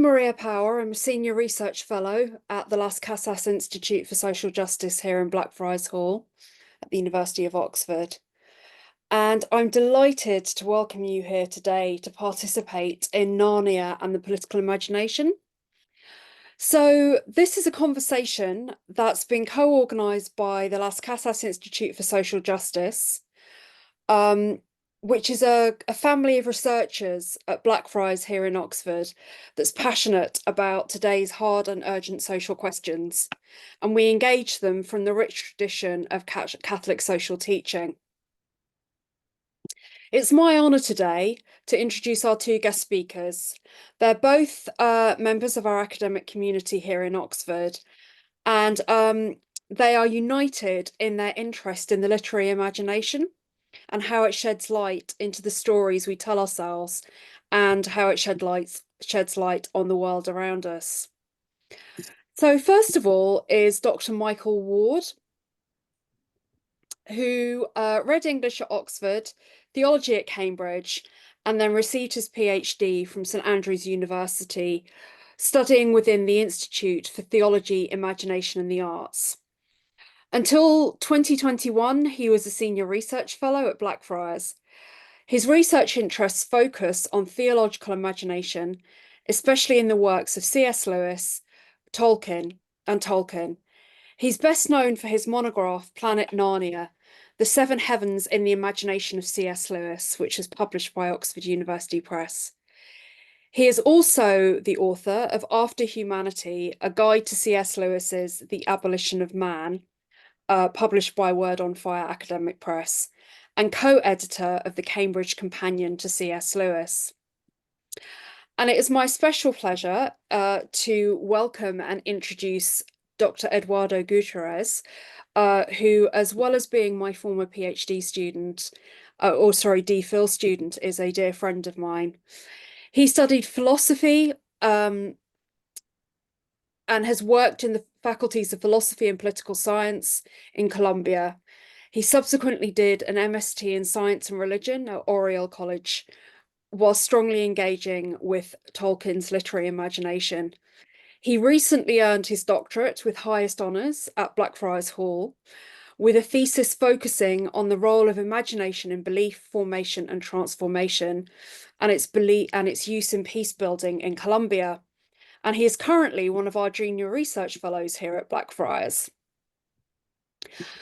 Maria Power. I'm a Senior Research Fellow at the Las Casas Institute for Social Justice here in Blackfriars Hall at the University of Oxford. And I'm delighted to welcome you here today to participate in Narnia and the political imagination. So this is a conversation that's been co-organised by the Las Casas Institute for Social Justice, which is a family of researchers at Blackfriars here in Oxford that's passionate about today's hard and urgent social questions. And we engage them from the rich tradition of Catholic social teaching. It's my honour today to introduce our two guest speakers. They're both members of our academic community here in Oxford, and they are united in their interest in the literary imagination and how it sheds light into the stories we tell ourselves and how it sheds light on the world around us. So first of all is Dr. Michael Ward, who read English at Oxford, theology at Cambridge, and then received his PhD from St Andrews University, studying within the Institute for Theology, Imagination and the Arts. Until 2021, he was a Senior Research Fellow at Blackfriars. His research interests focus on theological imagination, especially in the works of C.S. Lewis, Tolkien. He's best known for his monograph, Planet Narnia, The Seven Heavens in the Imagination of C.S. Lewis, which was published by Oxford University Press. He is also the author of After Humanity, a guide to C.S. Lewis's The Abolition of Man, published by Word on Fire Academic Press, and co-editor of the Cambridge Companion to C.S. Lewis. And it is my special pleasure to welcome and introduce Dr. Eduardo Gutiérrez, who, as well as being my former PhD student, DPhil student, is a dear friend of mine. He studied philosophy and has worked in the faculties of philosophy and political science in Columbia. He subsequently did an MST in science and religion at Oriel College, while strongly engaging with Tolkien's literary imagination. He recently earned his doctorate with highest honours at Blackfriars Hall, with a thesis focusing on the role of imagination in belief formation and transformation, and its use in peacebuilding in Columbia. And he is currently one of our junior research fellows here at Blackfriars.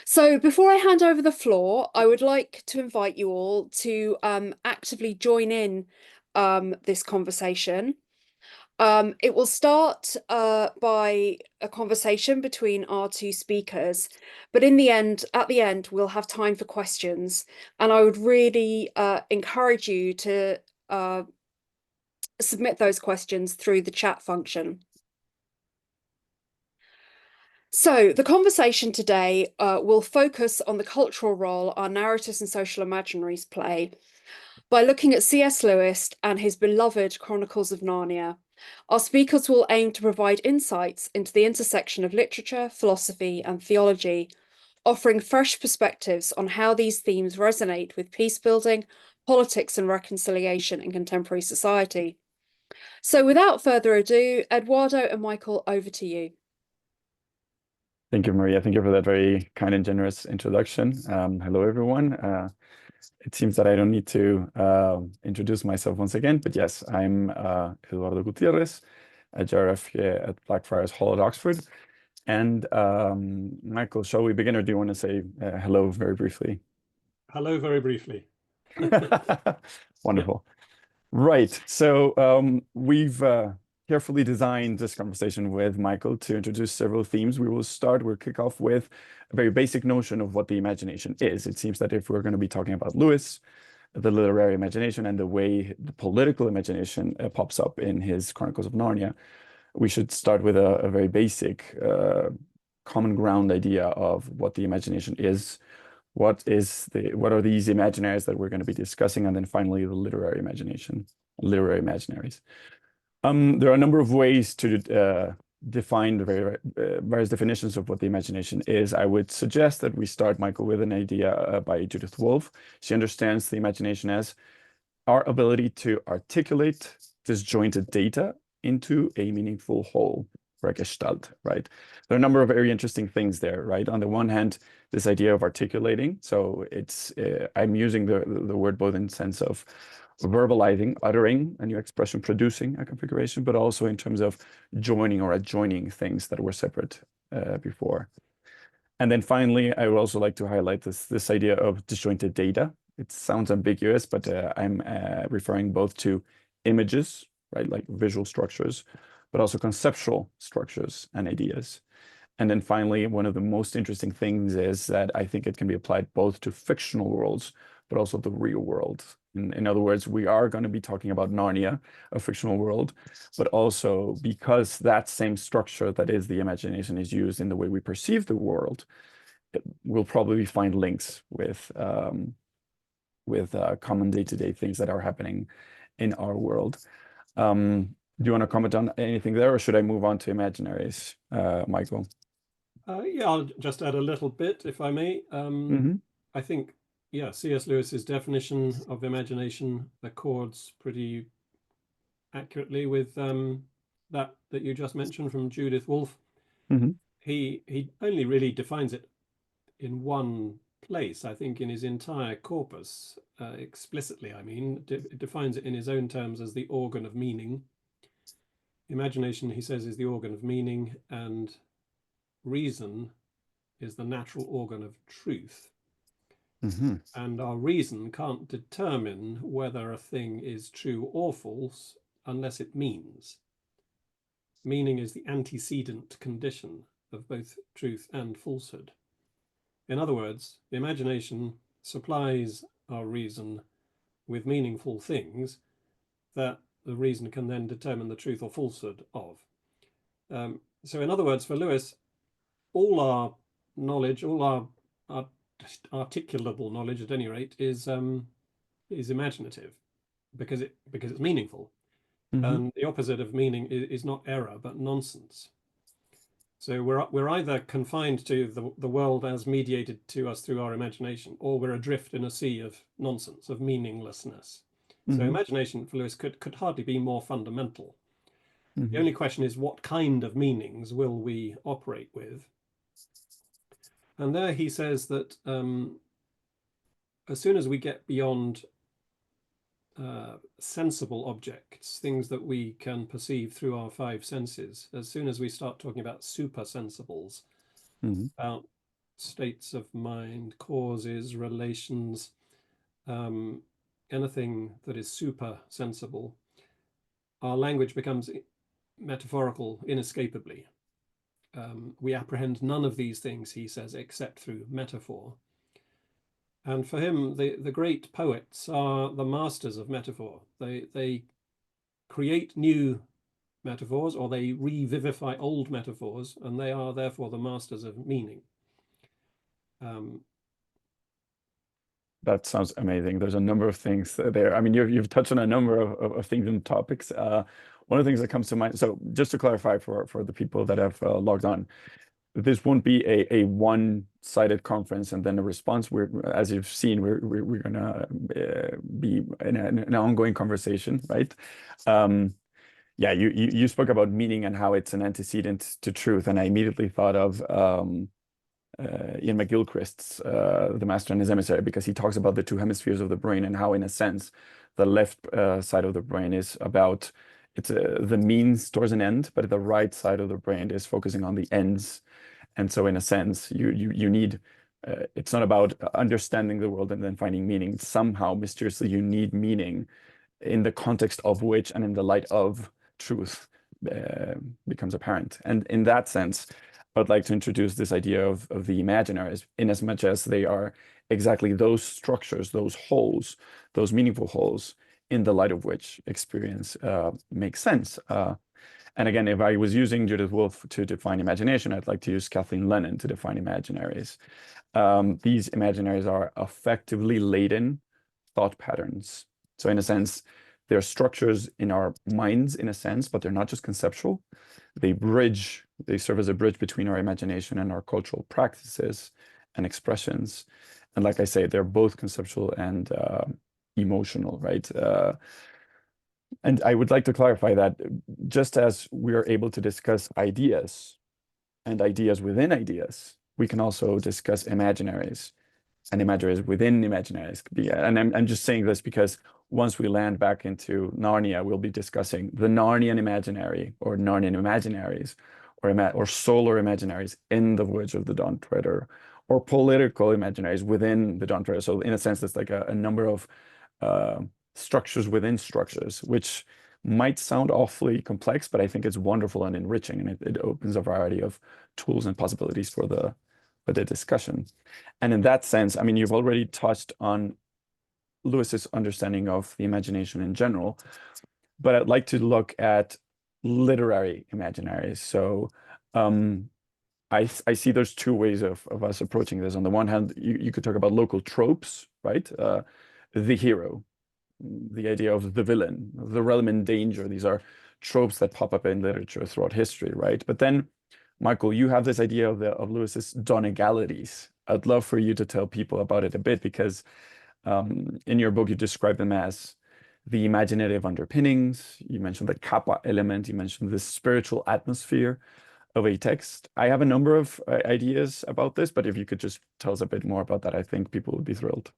So before I hand over the floor, I would like to invite you all to actively join in this conversation. It will start by a conversation between our two speakers, but at the end, we'll have time for questions. And I would really encourage you to submit those questions through the chat function. So the conversation today will focus on the cultural role our narratives and social imaginaries play by looking at C.S. Lewis and his beloved Chronicles of Narnia. Our speakers will aim to provide insights into the intersection of literature, philosophy, and theology, offering fresh perspectives on how these themes resonate with peacebuilding, politics, and reconciliation in contemporary society. So without further ado, Eduardo and Michael, over to you. Thank you, Maria. Thank you for that very kind and generous introduction. Hello, everyone. It seems that I don't need to introduce myself once again, but yes, I'm Eduardo Gutiérrez, a JRF here at Blackfriars Hall at Oxford. And Michael, shall we begin, or do you want to say hello very briefly? Hello, very briefly. Wonderful. Right. So we've carefully designed this conversation with Michael to introduce several themes. We'll kick off with a very basic notion of what the imagination is. It seems that if we're going to be talking about Lewis, the literary imagination, and the way the political imagination pops up in his Chronicles of Narnia, we should start with a very basic common ground idea of what the imagination is. What are these imaginaries that we're going to be discussing, and then finally the literary imagination, literary imaginaries. There are a number of ways to define the various definitions of what the imagination is. I would suggest that we start, Michael, with an idea by Judith Wolff. She understands the imagination as our ability to articulate disjointed data into a meaningful whole, or a gestalt, right? There are a number of very interesting things there, right? On the one hand, this idea of articulating. So it's I'm using the word both in sense of verbalizing, uttering a new expression, producing a configuration, but also in terms of joining or adjoining things that were separate before. And then finally, I would also like to highlight this idea of disjointed data. It sounds ambiguous, but I'm referring both to images, right, like visual structures, but also conceptual structures and ideas. And then finally, one of the most interesting things is that I think it can be applied both to fictional worlds, but also the real world. In other words, we are going to be talking about Narnia, a fictional world, but also because that same structure that is the imagination is used in the way we perceive the world, we'll probably find links with common day-to-day things that are happening in our world. Do you want to comment on anything there, or should I move on to imaginaries, Michael? Yeah, I'll just add a little bit, if I may. I think, yeah, C.S. Lewis's definition of imagination accords pretty accurately with that you just mentioned from Judith Wolfe. He only really defines it in one place, I think, in his entire corpus, explicitly, I mean, defines it in his own terms as the organ of meaning. Imagination, he says, is the organ of meaning, and reason is the natural organ of truth. And our reason can't determine whether a thing is true or false unless it means. Meaning is the antecedent condition of both truth and falsehood. In other words, the imagination supplies our reason with meaningful things that the reason can then determine the truth or falsehood of. So in other words, for Lewis, all our knowledge, all our articulable knowledge at any rate is imaginative because it's meaningful. And the opposite of meaning is not error but nonsense. So we're either confined to the world as mediated to us through our imagination, or we're adrift in a sea of nonsense, of meaninglessness. So imagination for Lewis could hardly be more fundamental. The only question is, what kind of meanings will we operate with? And there he says that as soon as we get beyond sensible objects, things that we can perceive through our five senses, as soon as we start talking about supersensibles, about states of mind, causes, relations, anything that is super sensible, our language becomes metaphorical inescapably. We apprehend none of these things, he says, except through metaphor. And for him, the great poets are the masters of metaphor. They create new metaphors, or they revivify old metaphors, and they are therefore the masters of meaning. That sounds amazing. There's a number of things there. I mean, you've touched on a number of things and topics. One of the things that comes to mind, so just to clarify for the people that have logged on, this won't be a one-sided conference and then a response. As you've seen, we're gonna be in an ongoing conversation, right? Yeah, you spoke about meaning and how it's an antecedent to truth, and I immediately thought of Ian McGilchrist's The Master and His Emissary, because he talks about the two hemispheres of the brain and how, in a sense, the left side of the brain is about the means towards an end, but the right side of the brain is focusing on the ends. And so, in a sense, you need. It's not about understanding the world and then finding meaning. Somehow, mysteriously, you need meaning in the context of which and in the light of truth becomes apparent. And in that sense, I would like to introduce this idea of the imaginaries, in as much as they are exactly those structures, those wholes, those meaningful wholes, in the light of which experience makes sense. And again, if I was using Judith Wolfe to define imagination, I'd like to use Kathleen Lennon to define imaginaries. These imaginaries are effectively laden thought patterns. So in a sense, they're structures in our minds, in a sense, but they're not just conceptual. They serve as a bridge between our imagination and our cultural practices and expressions. And like I say, they're both conceptual and emotional, right? And I would like to clarify that just as we are able to discuss ideas and ideas within ideas, we can also discuss imaginaries and imaginaries within imaginaries. And I'm just saying this because once we land back into Narnia, we'll be discussing the Narnian imaginary or Narnian imaginaries or solar imaginaries in the Voyage of the Dawn Treader, or political imaginaries within the Dawn Treader. So in a sense, it's like a number of structures within structures, which might sound awfully complex, but I think it's wonderful and enriching, and it opens a variety of tools and possibilities for the discussion. And in that sense, I mean, you've already touched on Lewis's understanding of the imagination in general, but I'd like to look at literary imaginaries. So I see there's two ways of us approaching this. On the one hand, you could talk about local tropes, right? The hero, the idea of the villain, the realm in danger. These are tropes that pop up in literature throughout history, right? But then, Michael, you have this idea of Lewis's Donegalities. I'd love for you to tell people about it a bit, because in your book, you describe them as the imaginative underpinnings. You mentioned the kappa element. You mentioned the spiritual atmosphere of a text. I have a number of ideas about this, but if you could just tell us a bit more about that, I think people would be thrilled.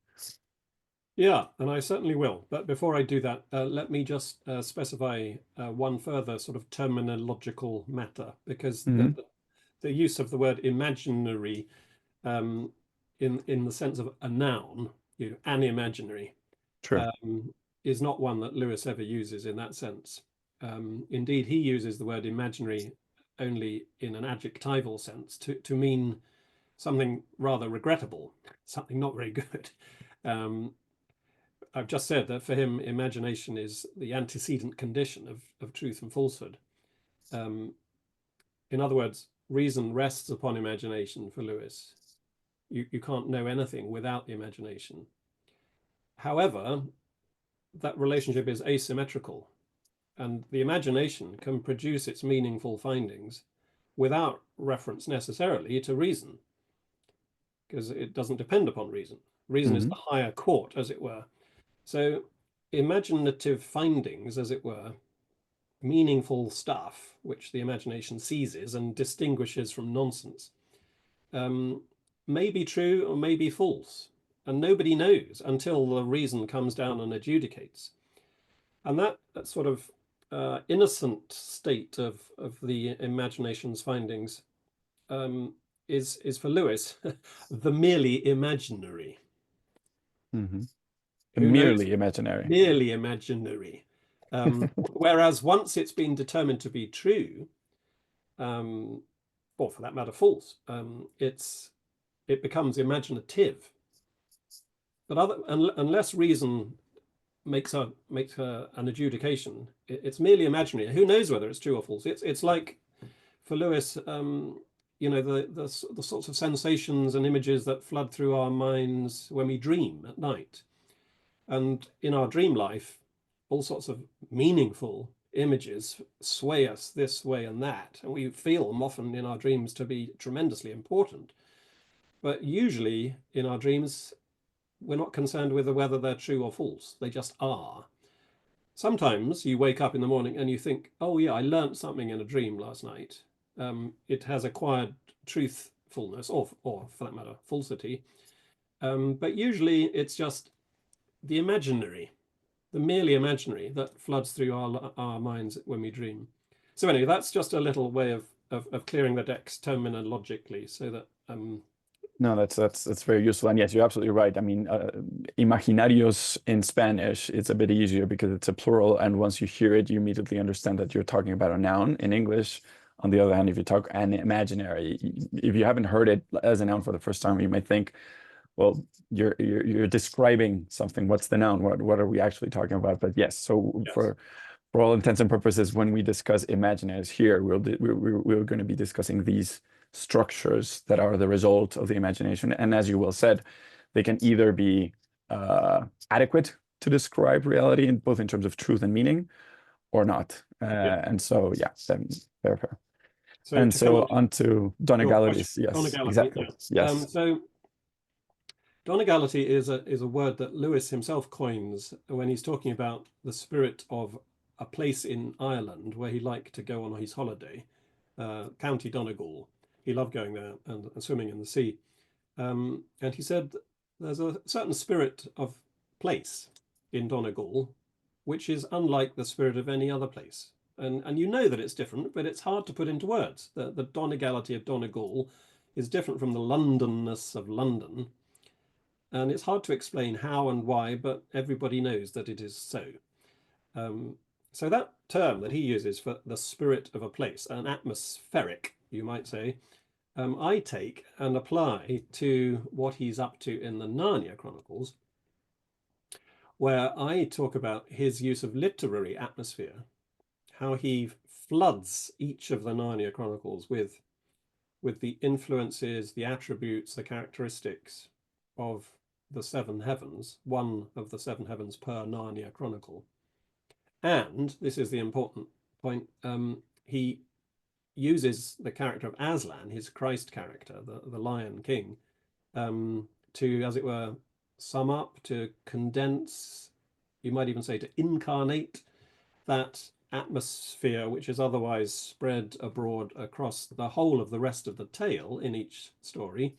Yeah, and I certainly will. But before I do that, let me just specify one further sort of terminological matter, because the use of the word imaginary in the sense of a noun, an imaginary, is not one that Lewis ever uses in that sense. Indeed, he uses the word imaginary only in an adjectival sense to mean something rather regrettable, something not very good. I've just said that for him, imagination is the antecedent condition of truth and falsehood. In other words, reason rests upon imagination for Lewis. You can't know anything without the imagination. However, that relationship is asymmetrical, and the imagination can produce its meaningful findings without reference necessarily to reason, because it doesn't depend upon reason. Reason is the higher court, as it were. So imaginative findings, as it were, meaningful stuff, which the imagination seizes and distinguishes from nonsense, may be true or may be false. And nobody knows until the reason comes down and adjudicates. And that sort of innocent state of the imagination's findings is for Lewis the merely imaginary. Merely imaginary. Merely imaginary. Whereas once it's been determined to be true, or for that matter, false, it becomes imaginative. But unless reason makes an adjudication, it's merely imaginary. Who knows whether it's true or false? It's like, for Lewis, the sorts of sensations and images that flood through our minds when we dream at night. And in our dream life, all sorts of meaningful images sway us this way and that. And we feel them often in our dreams to be tremendously important. But usually in our dreams, we're not concerned with whether they're true or false. They just are. Sometimes you wake up in the morning and you think, oh yeah, I learned something in a dream last night. It has acquired truthfulness, or for that matter, falsity. But usually it's just the imaginary, the merely imaginary, that floods through our minds when we dream. So anyway, that's just a little way of clearing the decks terminologically, so that no, that's very useful. And yes, you're absolutely right. I mean, imaginarios in Spanish, it's a bit easier because it's a plural, and once you hear it, you immediately understand that you're talking about a noun. In English, on the other hand, if you talk an imaginary, if you haven't heard it as a noun for the first time, you might think, well, you're describing something. What's the noun? What are we actually talking about? But yes, so yes. For all intents and purposes, when we discuss imaginaries here, we're going to be discussing these structures that are the result of the imagination. And as you well said, they can either be adequate to describe reality, both in terms of truth and meaning, or not. And so, yeah, fair. So on to Donegalities. Yes, Donegality, exactly. Yeah. Yes. So Donegality is a word that Lewis himself coins when he's talking about the spirit of a place in Ireland where he liked to go on his holiday, County Donegal. He loved going there and swimming in the sea. And he said there's a certain spirit of place in Donegal, which is unlike the spirit of any other place. And you know that it's different, but it's hard to put into words. The Donegality of Donegal is different from the Londonness of London. And it's hard to explain how and why, but everybody knows that it is so. So that term that he uses for the spirit of a place, an atmospheric, you might say, I take and apply to what he's up to in the Narnia Chronicles, where I talk about his use of literary atmosphere, how he floods each of the Narnia Chronicles with the influences, the attributes, the characteristics of the seven heavens, one of the seven heavens per Narnia Chronicle. And this is the important point, he uses the character of Aslan, his Christ character, the Lion King, to, as it were, sum up, to condense, you might even say to incarnate that atmosphere which is otherwise spread abroad across the whole of the rest of the tale in each story,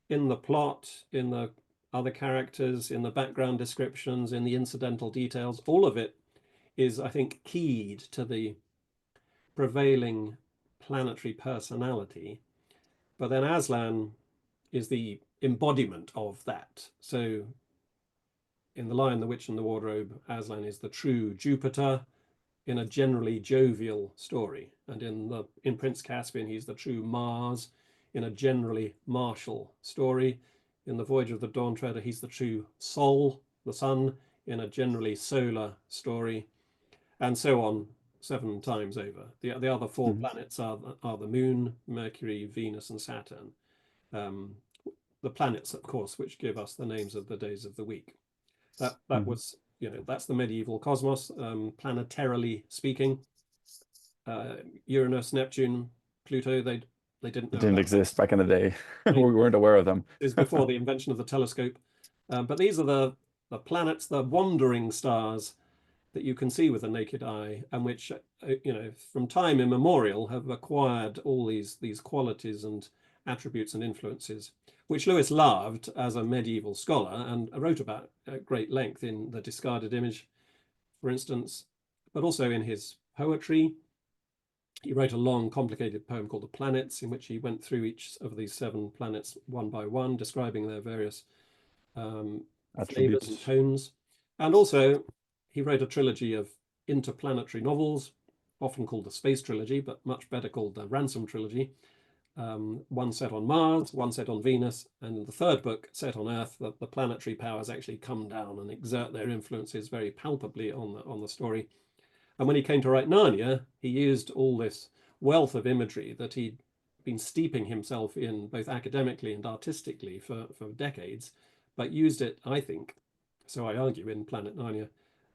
in the plot, in the other characters, in the background descriptions, in the incidental details. All of it is, I think, keyed to the prevailing planetary personality. But then Aslan is the embodiment of that. So in The Lion, the Witch and the Wardrobe, Aslan is the true Jupiter in a generally jovial story. And in Prince Caspian, he's the true Mars in a generally martial story. In The Voyage of the Dawn Treader, he's the true Sol, the sun, in a generally solar story, and so on 7 times over. The other 4 planets are the Moon, Mercury, Venus, and Saturn. The planets, of course, which give us the names of the days of the week. That was, that's the medieval cosmos, planetarily speaking. Uranus, Neptune, Pluto, they didn't know. They didn't exist back in the day. We weren't aware of them. It was before the invention of the telescope. But these are the planets, the wandering stars that you can see with the naked eye, and which, from time immemorial have acquired all these qualities and attributes and influences, which Lewis loved as a medieval scholar and wrote about at great length in The Discarded Image, for instance, but also in his poetry. He wrote a long, complicated poem called The Planets, in which he went through each of these 7 planets one by one, describing their various flavors and tones. And also, he wrote a trilogy of interplanetary novels, often called the Space Trilogy, but much better called the Ransom Trilogy. One set on Mars, one set on Venus, and the 3rd book set on Earth. The planetary powers actually come down and exert their influences very palpably on the story. And when he came to write Narnia, he used all this wealth of imagery that he'd been steeping himself in, both academically and artistically, for decades, but used it, I think, so I argue in Planet Narnia,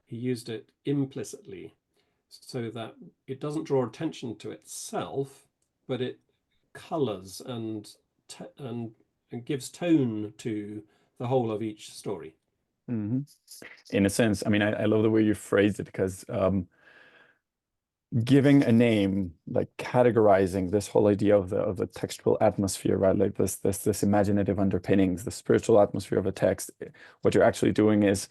he used it implicitly so that it doesn't draw attention to itself, but it colors and gives tone to the whole of each story. In a sense, I mean, I love the way you phrased it, because giving a name, like categorizing this whole idea of the textual atmosphere, right? Like this imaginative underpinnings, the spiritual atmosphere of a text. What you're actually doing is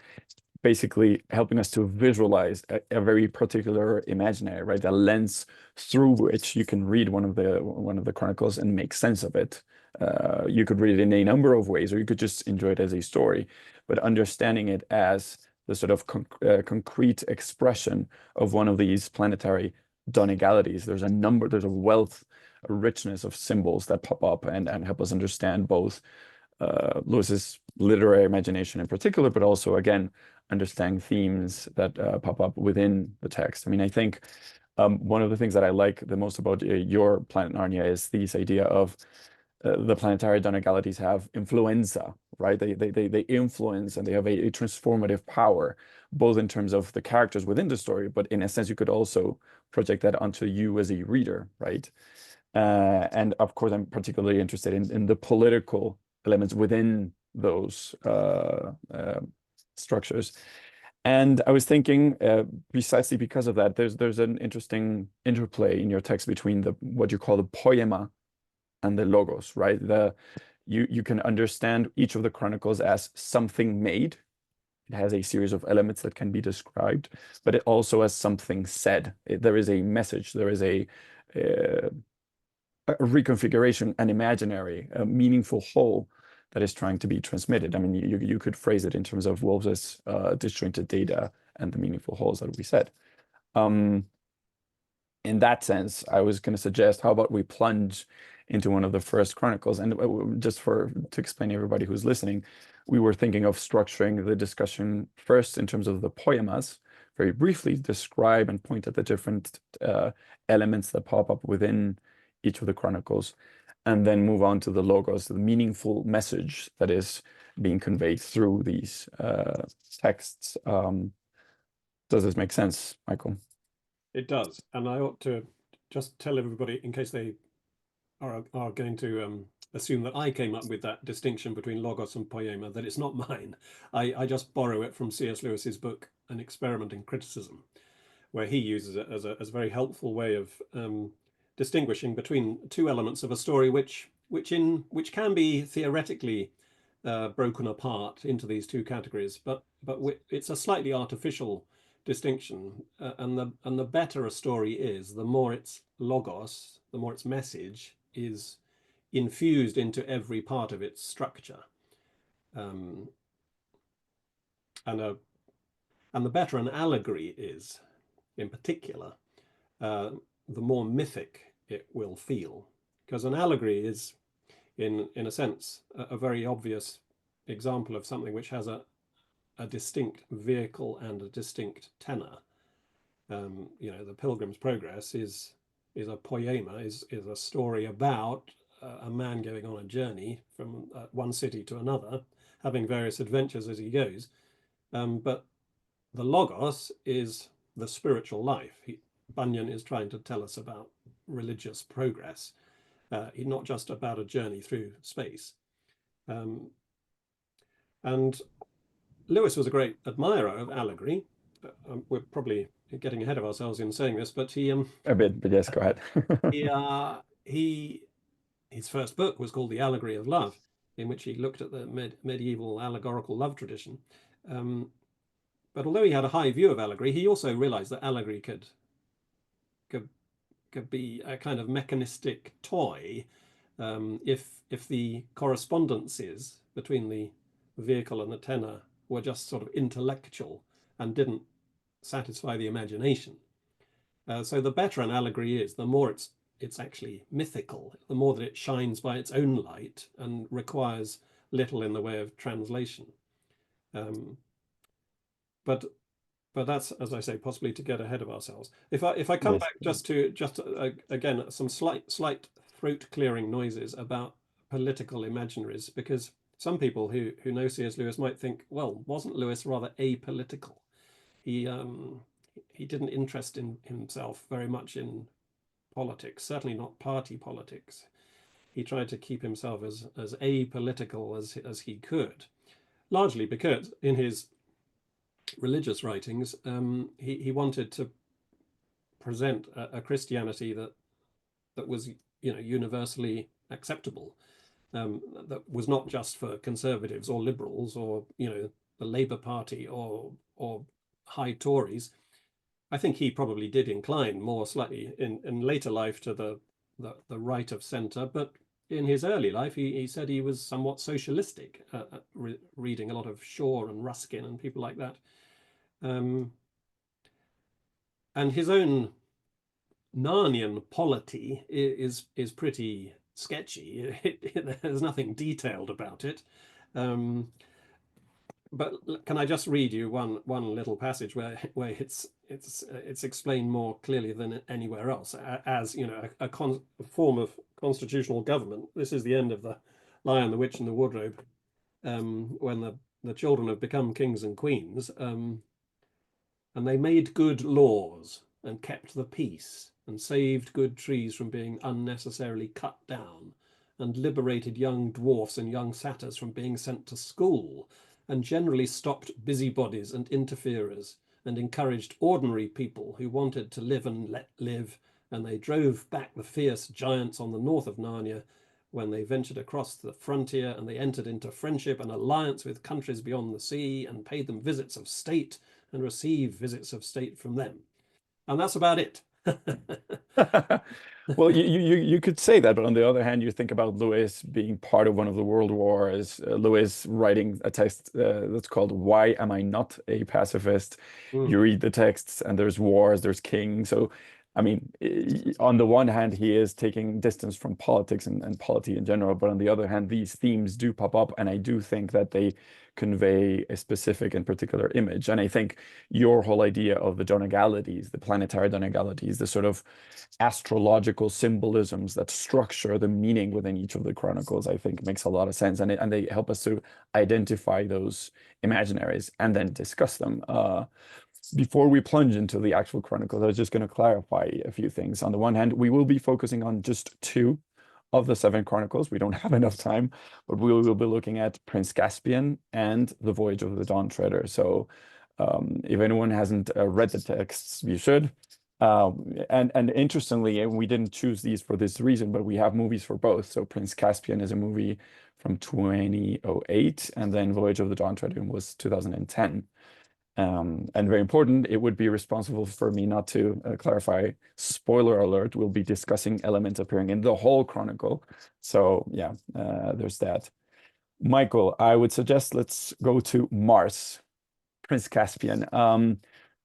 basically helping us to visualize a very particular imaginary, right? A lens through which you can read one of the chronicles and make sense of it. You could read it in a number of ways, or you could just enjoy it as a story, but understanding it as the sort of concrete expression of one of these planetary donegalities. There's a wealth, a richness of symbols that pop up and help us understand both Lewis's literary imagination in particular, but also, again, understanding themes that pop up within the text. I mean, I think one of the things that I like the most about your Planet Narnia is this idea of the planetary donegalities have influenza, right? They influence, and they have a transformative power, both in terms of the characters within the story, but in a sense, you could also project that onto you as a reader, right? And of course, I'm particularly interested in the political elements within those structures. And I was thinking, precisely because of that, there's an interesting interplay in your text between what you call the poema and the logos, right? You can understand each of the chronicles as something made. It has a series of elements that can be described, but it also has something said. There is a message, there is a reconfiguration, an imaginary, a meaningful whole that is trying to be transmitted. I mean, you could phrase it in terms of Wolf's disjointed data and the meaningful wholes that we said. In that sense, I was going to suggest, how about we plunge into one of the first chronicles? And just to explain to everybody who's listening, we were thinking of structuring the discussion first in terms of the poemas, very briefly describe and point at the different elements that pop up within each of the chronicles, and then move on to the logos, the meaningful message that is being conveyed through these texts. Does this make sense, Michael? It does, and I ought to just tell everybody, in case they are going to assume that I came up with that distinction between logos and poema, that it's not mine. I just borrow it from C.S. Lewis's book, An Experiment in Criticism, where he uses it as a very helpful way of distinguishing between two elements of a story, which can be theoretically broken apart into these two categories, but it's a slightly artificial distinction, and the better a story is, the more its logos, the more its message is infused into every part of its structure, and the better an allegory is, in particular, the more mythic it will feel, because an allegory is, in a sense, a very obvious example of something which has a distinct vehicle and a distinct tenor. The Pilgrim's Progress is a poema, is a story about a man going on a journey from one city to another, having various adventures as he goes. But the logos is the spiritual life. Bunyan is trying to tell us about religious progress, not just about a journey through space. And Lewis was a great admirer of allegory. We're probably getting ahead of ourselves in saying this, but he a bit, but yes, go ahead. His first book was called The Allegory of Love, in which he looked at the medieval allegorical love tradition. But although he had a high view of allegory, he also realized that allegory could be a kind of mechanistic toy, if the correspondences between the vehicle and the tenor were just sort of intellectual and didn't satisfy the imagination. So the better an allegory is, the more it's actually mythical, the more that it shines by its own light and requires little in the way of translation. But that's, as I say, possibly to get ahead of ourselves. If I come back just again some slight throat clearing noises about political imaginaries, because some people who know C.S. Lewis might think, well, wasn't Lewis rather apolitical? He didn't interest himself very much in politics, certainly not party politics. He tried to keep himself as apolitical as he could, largely because in his religious writings, he wanted to present a Christianity that was universally acceptable, that was not just for conservatives or liberals or the Labour Party or high Tories. I think he probably did incline more slightly in later life to the right of centre, but in his early life, he said he was somewhat socialistic, reading a lot of Shaw and Ruskin and people like that. And his own Narnian polity is pretty sketchy. There's nothing detailed about it. But can I just read you one little passage where it's explained more clearly than anywhere else, as a form of constitutional government. This is the end of the Lion, the Witch, and the Wardrobe, when the children have become kings and queens, and they made good laws and kept the peace and saved good trees from being unnecessarily cut down, and liberated young dwarfs and young satyrs from being sent to school, and generally stopped busybodies and interferers, and encouraged ordinary people who wanted to live and let live, and they drove back the fierce giants on the north of Narnia when they ventured across the frontier, and they entered into friendship and alliance with countries beyond the sea, and paid them visits of state and received visits of state from them. And that's about it. Well, you could say that, but on the other hand, you think about Lewis being part of one of the world wars, Lewis writing a text that's called "Why Am I Not a Pacifist?" You read the texts, and there's wars, there's kings. So, I mean, on the one hand, he is taking distance from politics and polity in general, but on the other hand, these themes do pop up, and I do think that they convey a specific and particular image. And I think your whole idea of the donegalities, the planetary donegalities, the sort of astrological symbolisms that structure the meaning within each of the chronicles, I think makes a lot of sense. And they help us to identify those imaginaries and then discuss them. Before we plunge into the actual chronicles, I was just going to clarify a few things. On the one hand, we will be focusing on just 2 of the 7 chronicles. We don't have enough time, but we will be looking at Prince Caspian and the Voyage of the Dawn Treader. So if anyone hasn't read the texts, you should. And interestingly, and we didn't choose these for this reason, but we have movies for both. So Prince Caspian is a movie from 2008, and then Voyage of the Dawn Treader was 2010. And very important, it would be responsible for me not to clarify, spoiler alert, we'll be discussing elements appearing in the whole chronicle. So yeah, there's that. Michael, I would suggest let's go to Mars, Prince Caspian.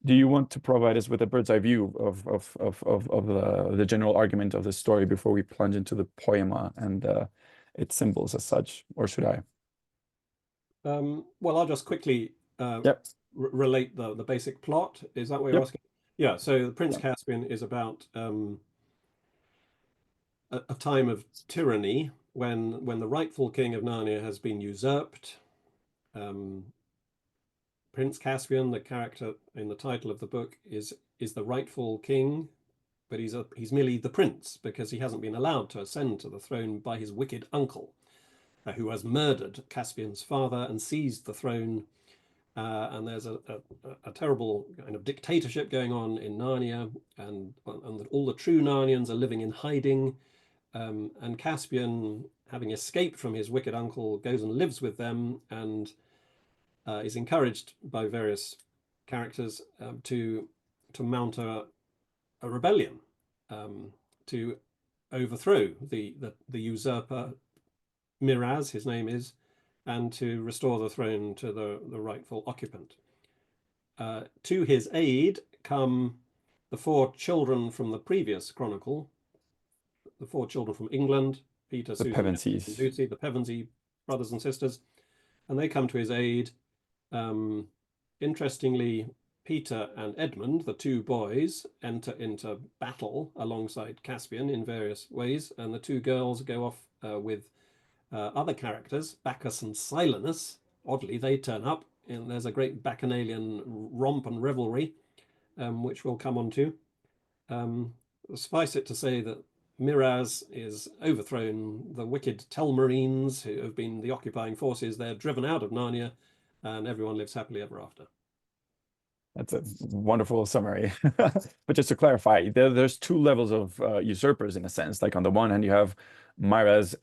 Do you want to provide us with a bird's eye view of the general argument of the story before we plunge into the poema and its symbols as such, or should I? Well, I'll just quickly Yep. relate the basic plot. Is that what you're asking? Yeah, so Prince Caspian is about a time of tyranny when the rightful king of Narnia has been usurped. Prince Caspian, the character in the title of the book, is the rightful king, but he's merely the prince because he hasn't been allowed to ascend to the throne by his wicked uncle, who has murdered Caspian's father and seized the throne. And there's a terrible kind of dictatorship going on in Narnia, and all the true Narnians are living in hiding. And Caspian, having escaped from his wicked uncle, goes and lives with them, and is encouraged by various characters to mount a rebellion, to overthrow the usurper Miraz, his name is, and to restore the throne to the rightful occupant. To his aid come the 4 children from the previous chronicle, the 4 children from England, Peter, The Susan, Pevensey. and Lucy, the Pevensey brothers and sisters, and they come to his aid. Interestingly, Peter and Edmund, the 2 boys, enter into battle alongside Caspian in various ways, and the 2 girls go off with other characters, Bacchus and Silenus. Oddly, they turn up, and there's a great bacchanalian romp and revelry, which we'll come on to. Suffice it to say that Miraz is overthrown. The wicked Telmarines, who have been the occupying forces, they're driven out of Narnia, and everyone lives happily ever after. That's a wonderful summary. But just to clarify, there's 2 levels of usurpers in a sense. Like on the one hand, you have Miraz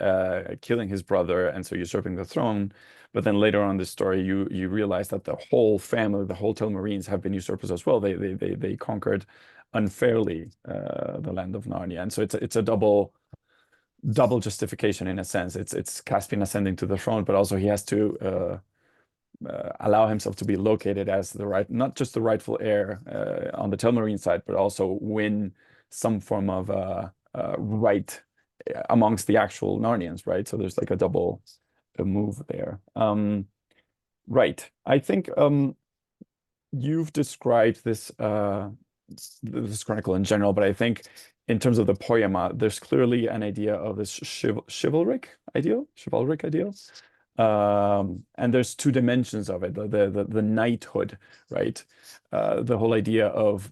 killing his brother and so usurping the throne. But then later on in the story, you realize that the whole family, the whole Telmarines, have been usurpers as well. They conquered unfairly the land of Narnia, and so it's a double justification in a sense. It's Caspian ascending to the throne, but also he has to allow himself to be located as not just the rightful heir on the Telmarine side, but also win some form of right amongst the actual Narnians, right? So there's like a double move there. Right. I think you've described this chronicle in general, but I think in terms of the poema, there's clearly an idea of this chivalric ideal. And there's 2 dimensions of it, the knighthood, right? The whole idea of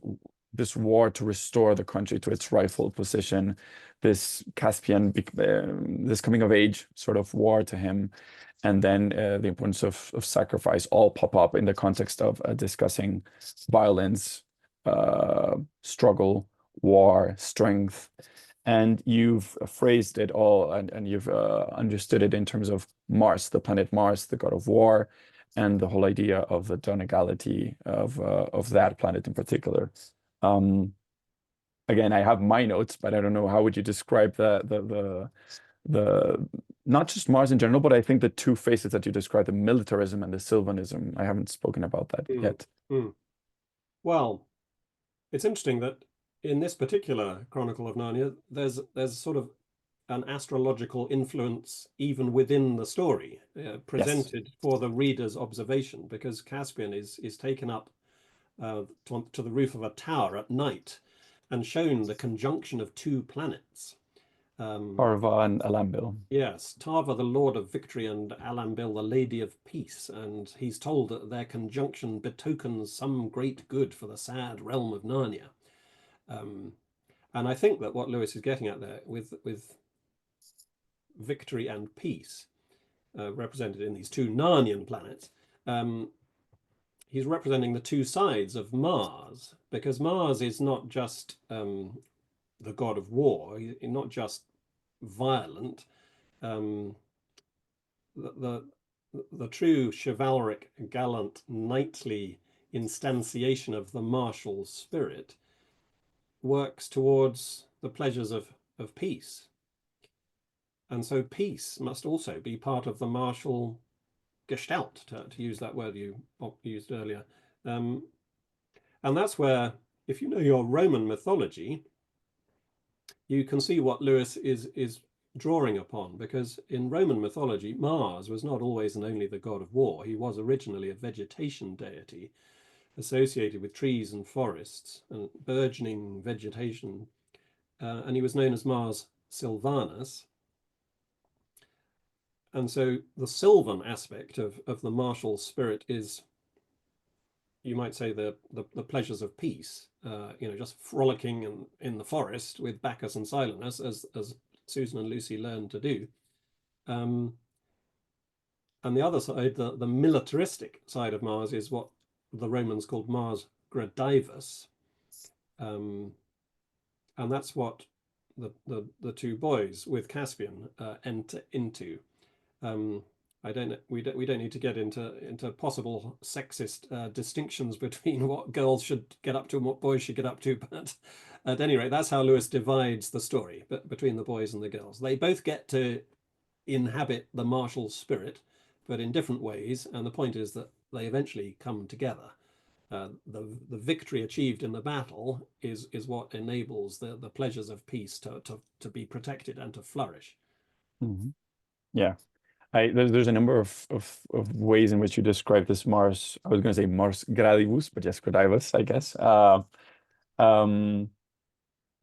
this war to restore the country to its rightful position, this Caspian, this coming of age sort of war to him, and then the importance of sacrifice all pop up in the context of discussing violence, struggle, war, strength. And you've phrased it all, and you've understood it in terms of Mars, the planet Mars, the god of war, and the whole idea of the donegality of that planet in particular. Again, I have my notes, but I don't know, how would you describe the not just Mars in general, but I think the two faces that you described, the militarism and the Sylvanism. I haven't spoken about that yet. Well, it's interesting that in this particular Chronicle of Narnia, there's sort of an astrological influence even within the story, presented for the reader's observation, because Caspian is taken up to the roof of a tower at night and shown the conjunction of two planets. Tarva and Alambil. Yes, Tarva, the Lord of Victory, and Alambil, the Lady of Peace. And he's told that their conjunction betokens some great good for the sad realm of Narnia. And I think that what Lewis is getting at there with victory and peace, represented in these two Narnian planets, he's representing the two sides of Mars, because Mars is not just the god of war, he's not just violent. The true chivalric, gallant, knightly instantiation of the martial spirit works towards the pleasures of peace. And so peace must also be part of the martial gestalt, to use that word you used earlier. And that's where, if you know your Roman mythology, you can see what Lewis is drawing upon, because in Roman mythology, Mars was not always and only the god of war. He was originally a vegetation deity associated with trees and forests and burgeoning vegetation. And he was known as Mars Silvanus. And so the Sylvan aspect of the martial spirit is, you might say, the pleasures of peace, just frolicking in the forest with Bacchus and Silenus, as Susan and Lucy learned to do. And the other side, the militaristic side of Mars, is what the Romans called Mars Gradivus. And that's what the two boys with Caspian enter into. We don't need to get into possible sexist distinctions between what girls should get up to and what boys should get up to, but at any rate, that's how Lewis divides the story between the boys and the girls. They both get to inhabit the martial spirit, but in different ways, and the point is that they eventually come together. The victory achieved in the battle is what enables the pleasures of peace to be protected and to flourish. Mm-hmm. Yeah. There's a number of ways in which you describe this Mars. I was going to say Mars Gradivus, but yes, Gradivus, I guess.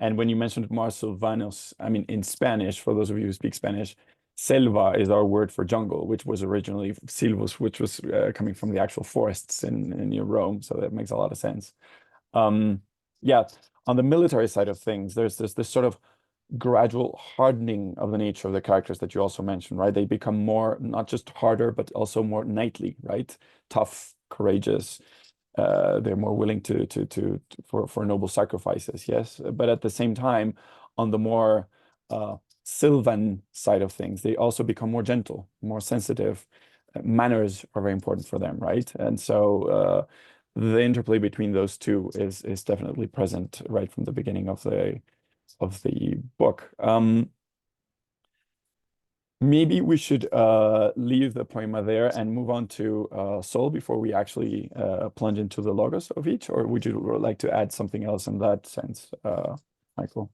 And when you mentioned Mars Silvanus, I mean, in Spanish, for those of you who speak Spanish, selva is our word for jungle, which was originally silvus, which was coming from the actual forests in near Rome. So that makes a lot of sense. Yeah, on the military side of things, there's this sort of gradual hardening of the nature of the characters that you also mentioned, right? They become more, not just harder, but also more knightly, right? Tough, courageous. They're more willing for noble sacrifices, yes. But at the same time, on the more Sylvan side of things, they also become more gentle, more sensitive. Manners are very important for them, right? And so the interplay between those two is definitely present right from the beginning of the book. Maybe we should leave the poema there and move on to Soul before we actually plunge into the logos of each, or would you like to add something else in that sense, Michael?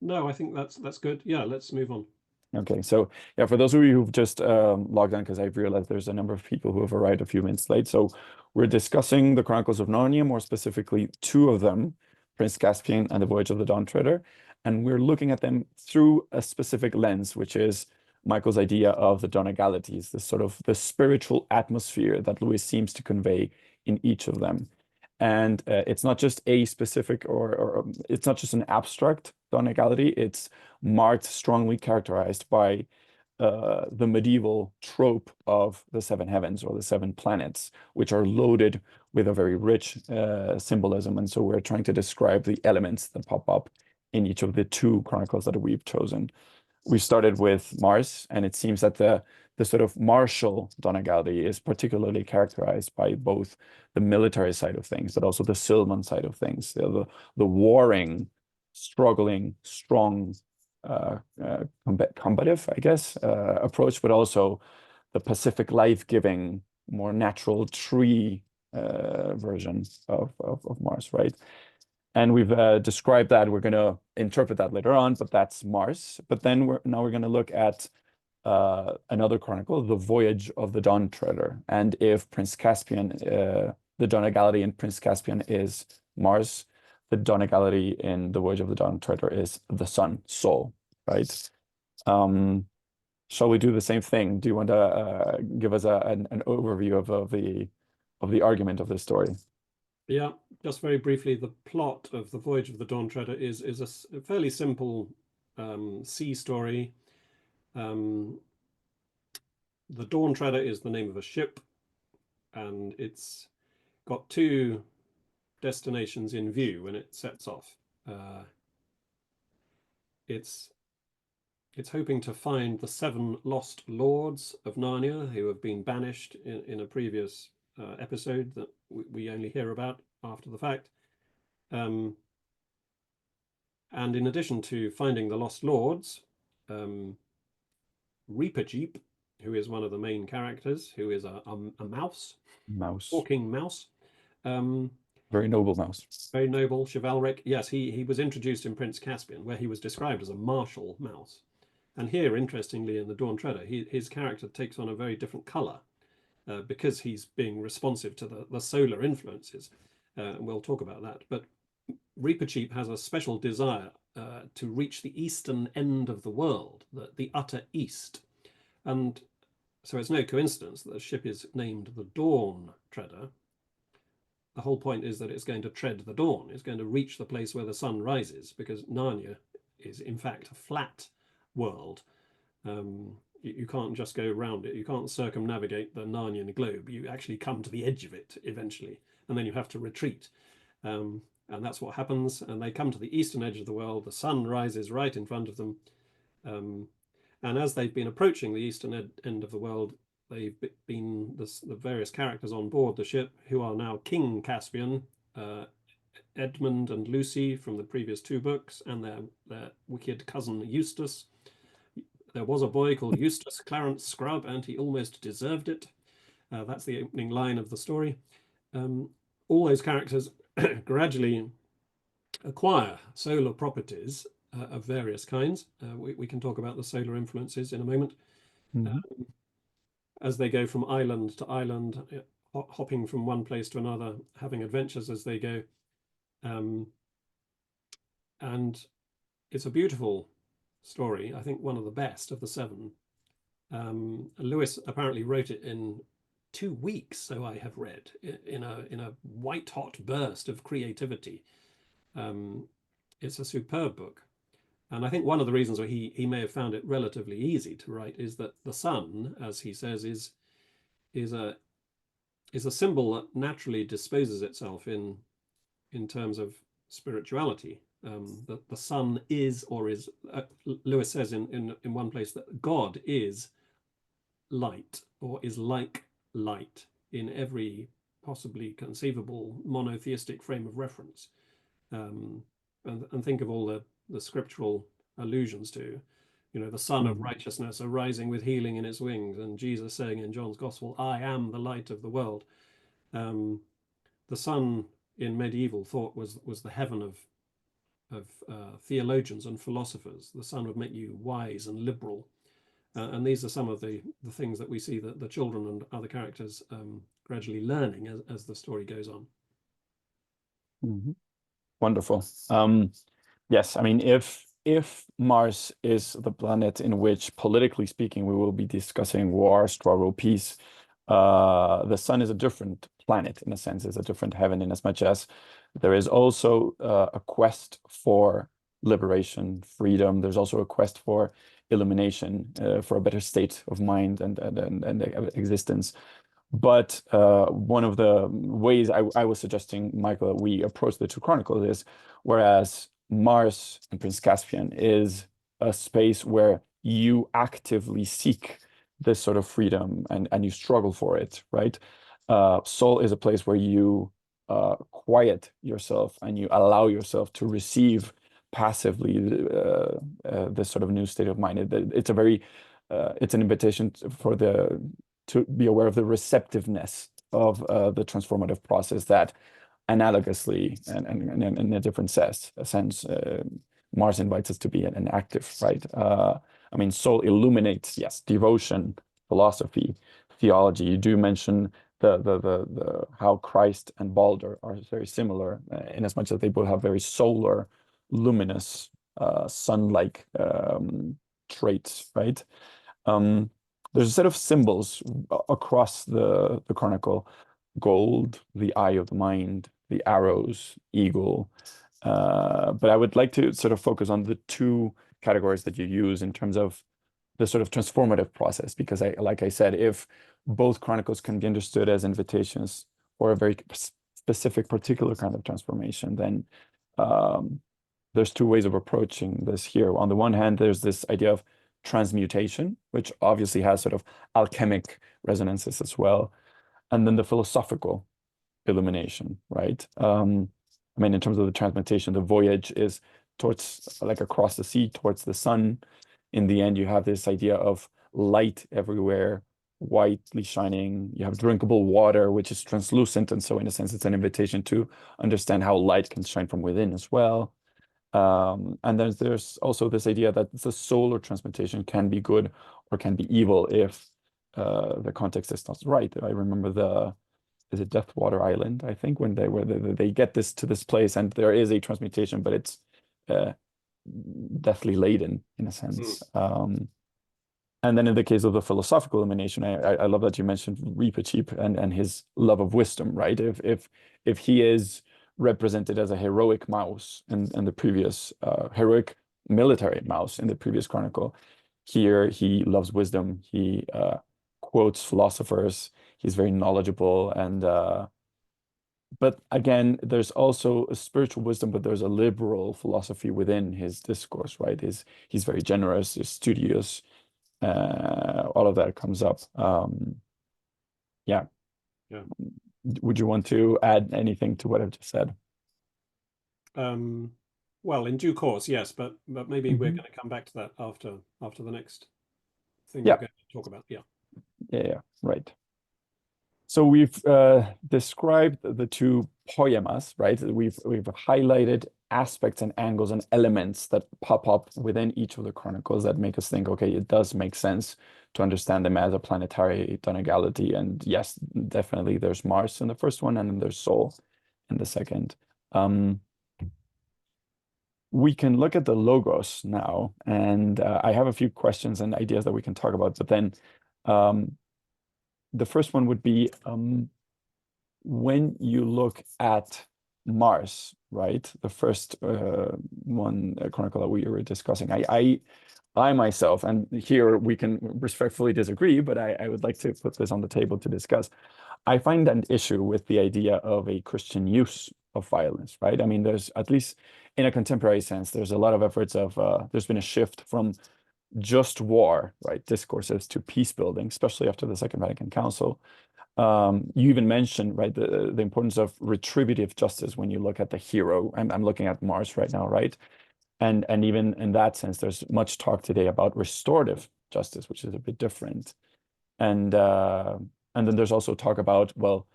No, I think that's good. Yeah, let's move on. Okay, so yeah, for those of you who've just logged on, because I've realized there's a number of people who have arrived a few minutes late. So we're discussing the Chronicles of Narnia, more specifically two of them, Prince Caspian and the Voyage of the Dawn Treader. And we're looking at them through a specific lens, which is Michael's idea of the donegalities, the sort of the spiritual atmosphere that Lewis seems to convey in each of them. And it's not just a specific or it's not just an abstract donegality. It's marked, strongly characterized by the medieval trope of the seven heavens or the seven planets, which are loaded with a very rich symbolism. And so we're trying to describe the elements that pop up in each of the two chronicles that we've chosen. We started with Mars, and it seems that the sort of martial donegality is particularly characterized by both the military side of things, but also the Silman side of things, the warring, struggling, strong, combative, I guess, approach, but also the Pacific, life-giving, more natural tree version of Mars, right? And we've described that. We're going to interpret that later on, but that's Mars. But then we're going to look at another chronicle, the Voyage of the Dawn Treader. And if Prince Caspian, the donegality in Prince Caspian is Mars, the donegality in the Voyage of the Dawn Treader is the sun, Sol, right? Shall we do the same thing? Do you want to give us an overview of the argument of this story? Yeah, just very briefly, the plot of the Voyage of the Dawn Treader is a fairly simple sea story. The Dawn Treader is the name of a ship, and it's got two destinations in view when it sets off. It's hoping to find the seven lost lords of Narnia who have been banished in a previous episode that we only hear about after the fact. And in addition to finding the lost lords, Reepicheep, who is one of the main characters, who is a mouse, talking mouse. Very noble mouse. Very noble, chivalric. Yes, he was introduced in Prince Caspian, where he was described as a martial mouse. And here, interestingly, in the Dawn Treader, his character takes on a very different color because he's being responsive to the solar influences. And we'll talk about that. But Reepicheep has a special desire to reach the eastern end of the world, the utter east. And so it's no coincidence that the ship is named the Dawn Treader. The whole point is that it's going to tread the dawn. It's going to reach the place where the sun rises, because Narnia is, in fact, a flat world. You can't just go around it. You can't circumnavigate the Narnian globe. You actually come to the edge of it eventually, and then you have to retreat. And that's what happens. And they come to the eastern edge of the world. The sun rises right in front of them. And as they've been approaching the eastern end of the world, they've been the various characters on board the ship, who are now King Caspian, Edmund and Lucy from the previous two books, and their wicked cousin Eustace. There was a boy called Eustace Clarence Scrub, and he almost deserved it. That's the opening line of the story. All those characters gradually acquire solar properties of various kinds. We can talk about the solar influences in a moment. Mm-hmm. As they go from island to island, hopping from one place to another, having adventures as they go. And it's a beautiful story. I think one of the best of the seven. Lewis apparently wrote it in 2 weeks, so I have read, in a white-hot burst of creativity. It's a superb book. And I think one of the reasons why he may have found it relatively easy to write is that the sun, as he says, is a symbol that naturally disposes itself in terms of spirituality. That the sun is, or is, Lewis says in one place that God is light, or is like light in every possibly conceivable monotheistic frame of reference. And think of all the scriptural allusions to, the Son of Righteousness arising with healing in its wings, and Jesus saying in John's Gospel, I am the light of the world. The sun in medieval thought was the heaven of theologians and philosophers. The sun would make you wise and liberal. And these are some of the things that we see that the children and other characters gradually learning as the story goes on. Mm-hmm. Wonderful. Yes, I mean, if Mars is the planet in which, politically speaking, we will be discussing war, struggle, peace, the sun is a different planet, in a sense, is a different heaven, in as much as there is also a quest for liberation, freedom. There's also a quest for illumination, for a better state of mind and existence. But one of the ways I was suggesting, Michael, that we approach the two chronicles is, whereas Mars and Prince Caspian is a space where you actively seek this sort of freedom and you struggle for it, right? Soul is a place where you quiet yourself and you allow yourself to receive passively this sort of new state of mind. It's a very it's an invitation to be aware of the receptiveness of the transformative process that analogously and in a different sense, Mars invites us to be an active, right? I mean, soul illuminates, yes, devotion, philosophy, theology. You do mention the how Christ and Balder are very similar in as much as they both have very solar, luminous, sun-like traits, right? There's a set of symbols across the chronicle: gold, the eye of the mind, the arrows, eagle. But I would like to sort of focus on the two categories that you use in terms of the sort of transformative process, because like I said, if both chronicles can be understood as invitations for a very specific, particular kind of transformation, then there's two ways of approaching this here. On the one hand, there's this idea of transmutation, which obviously has sort of alchemic resonances as well, and then the philosophical illumination, right? I mean, in terms of the transmutation, the voyage is towards, like, across the sea, towards the sun. In the end, you have this idea of light everywhere, whitely shining. You have drinkable water, which is translucent, and so in a sense, it's an invitation to understand how light can shine from within as well. And then there's also this idea that the solar transmutation can be good or can be evil if the context is not right. I remember is it Deathwater Island, I think, when they get this to this place and there is a transmutation, but it's deathly laden in a sense. And then in the case of the philosophical illumination, I love that you mentioned Reepicheep and his love of wisdom, right? If he is represented as a heroic mouse in the previous heroic military mouse in the previous chronicle, here he loves wisdom. He quotes philosophers. He's very knowledgeable, and but again, there's also a spiritual wisdom, but there's a liberal philosophy within his discourse, right? He's very generous, he's studious. All of that comes up. Yeah. Would you want to add anything to what I've just said? Well, in due course, yes, but maybe we're going to come back to that after the next thing we're going to talk about. Yeah, right. So we've described the two poemas, right? We've highlighted aspects and angles and elements that pop up within each of the chronicles that make us think, okay, it does make sense to understand them as a planetary donegality. And yes, definitely there's Mars in the first one, and then there's Sol in the second. We can look at the logos now, and I have a few questions and ideas that we can talk about, but then the first one would be when you look at Mars, right? The first chronicle that we were discussing. I myself, and here we can respectfully disagree, but I would like to put this on the table to discuss. I find an issue with the idea of a Christian use of violence, right? I mean, there's, at least in a contemporary sense, there's a lot of efforts of, there's been a shift from just war, right, discourses to peace building, especially after the Second Vatican Council. You even mentioned, right, the importance of retributive justice when you look at the hero. I'm looking at Mars right now, right? And even in that sense, there's much talk today about restorative justice, which is a bit different. And then there's also talk about, well,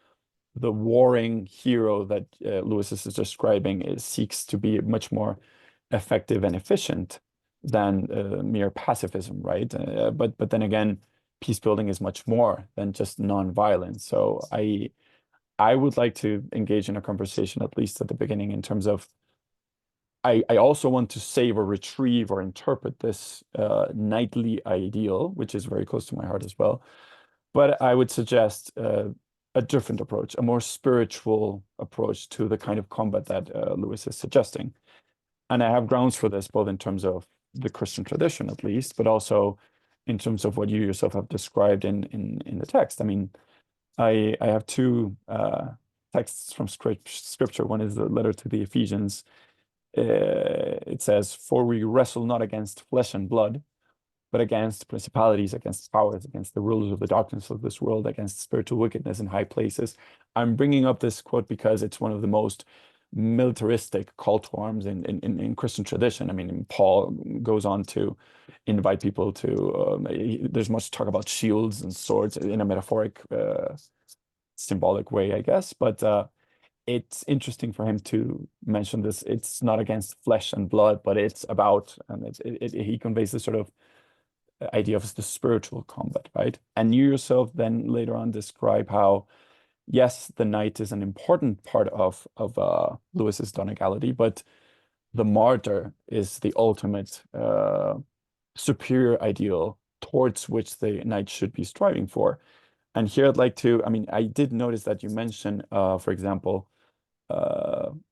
the warring hero that Lewis is describing seeks to be much more effective and efficient than mere pacifism, right? But then again, peace building is much more than just non-violence. So I would like to engage in a conversation, at least at the beginning, in terms of I also want to save or retrieve or interpret this knightly ideal, which is very close to my heart as well. But I would suggest a different approach, a more spiritual approach to the kind of combat that Lewis is suggesting. And I have grounds for this, both in terms of the Christian tradition, at least, but also in terms of what you yourself have described in the text. I mean, I have two texts from scripture. One is the letter to the Ephesians. It says, "For we wrestle not against flesh and blood, but against principalities, against powers, against the rulers of the darkness of this world, against spiritual wickedness in high places." I'm bringing up this quote because it's one of the most militaristic call to arms in Christian tradition. I mean, Paul goes on to invite people to, there's much talk about shields and swords in a metaphoric, symbolic way, I guess. But it's interesting for him to mention this. It's not against flesh and blood, but it's about, and he conveys this sort of idea of the spiritual combat, right? And you yourself then later on describe how, yes, the knight is an important part of Lewis's Donegality, but the martyr is the ultimate superior ideal towards which the knight should be striving for. And here I'd like to, I mean, I did notice that you mentioned, for example,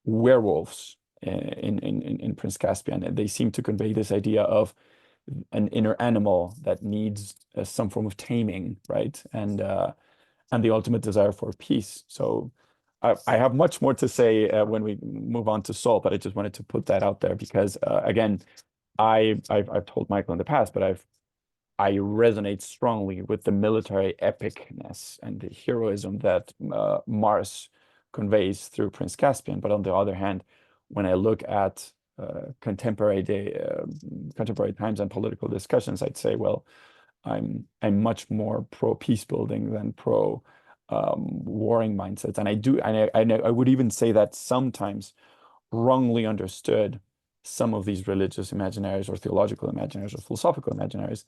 werewolves in Prince Caspian, and they seem to convey this idea of an inner animal that needs some form of taming, right? And the ultimate desire for peace. So I have much more to say when we move on to Saul, but I just wanted to put that out there because again, I've told Michael in the past, but I resonate strongly with the military epicness and the heroism that Mars conveys through Prince Caspian. But on the other hand, when I look at contemporary times and political discussions, I'd say, well, I'm much more pro peace building than pro warring mindsets. And I would even say that sometimes wrongly understood, some of these religious imaginaries or theological imaginaries or philosophical imaginaries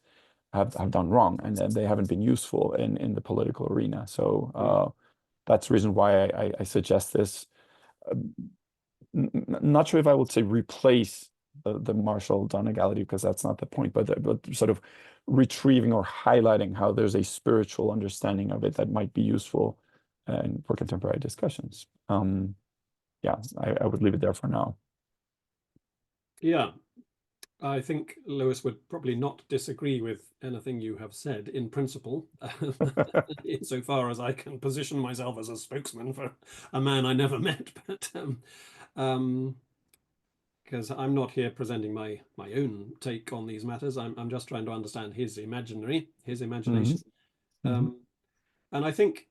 have done wrong, and they haven't been useful in the political arena. So that's the reason why I suggest this. Not sure if I would say replace the martial Donegality, because that's not the point, but sort of retrieving or highlighting how there's a spiritual understanding of it that might be useful for contemporary discussions. Yeah, I would leave it there for now. Yeah, I think Lewis would probably not disagree with anything you have said in principle, insofar as I can position myself as a spokesman for a man I never met, but because I'm not here presenting my own take on these matters. I'm just trying to understand his imagination. Mm-hmm. And I think,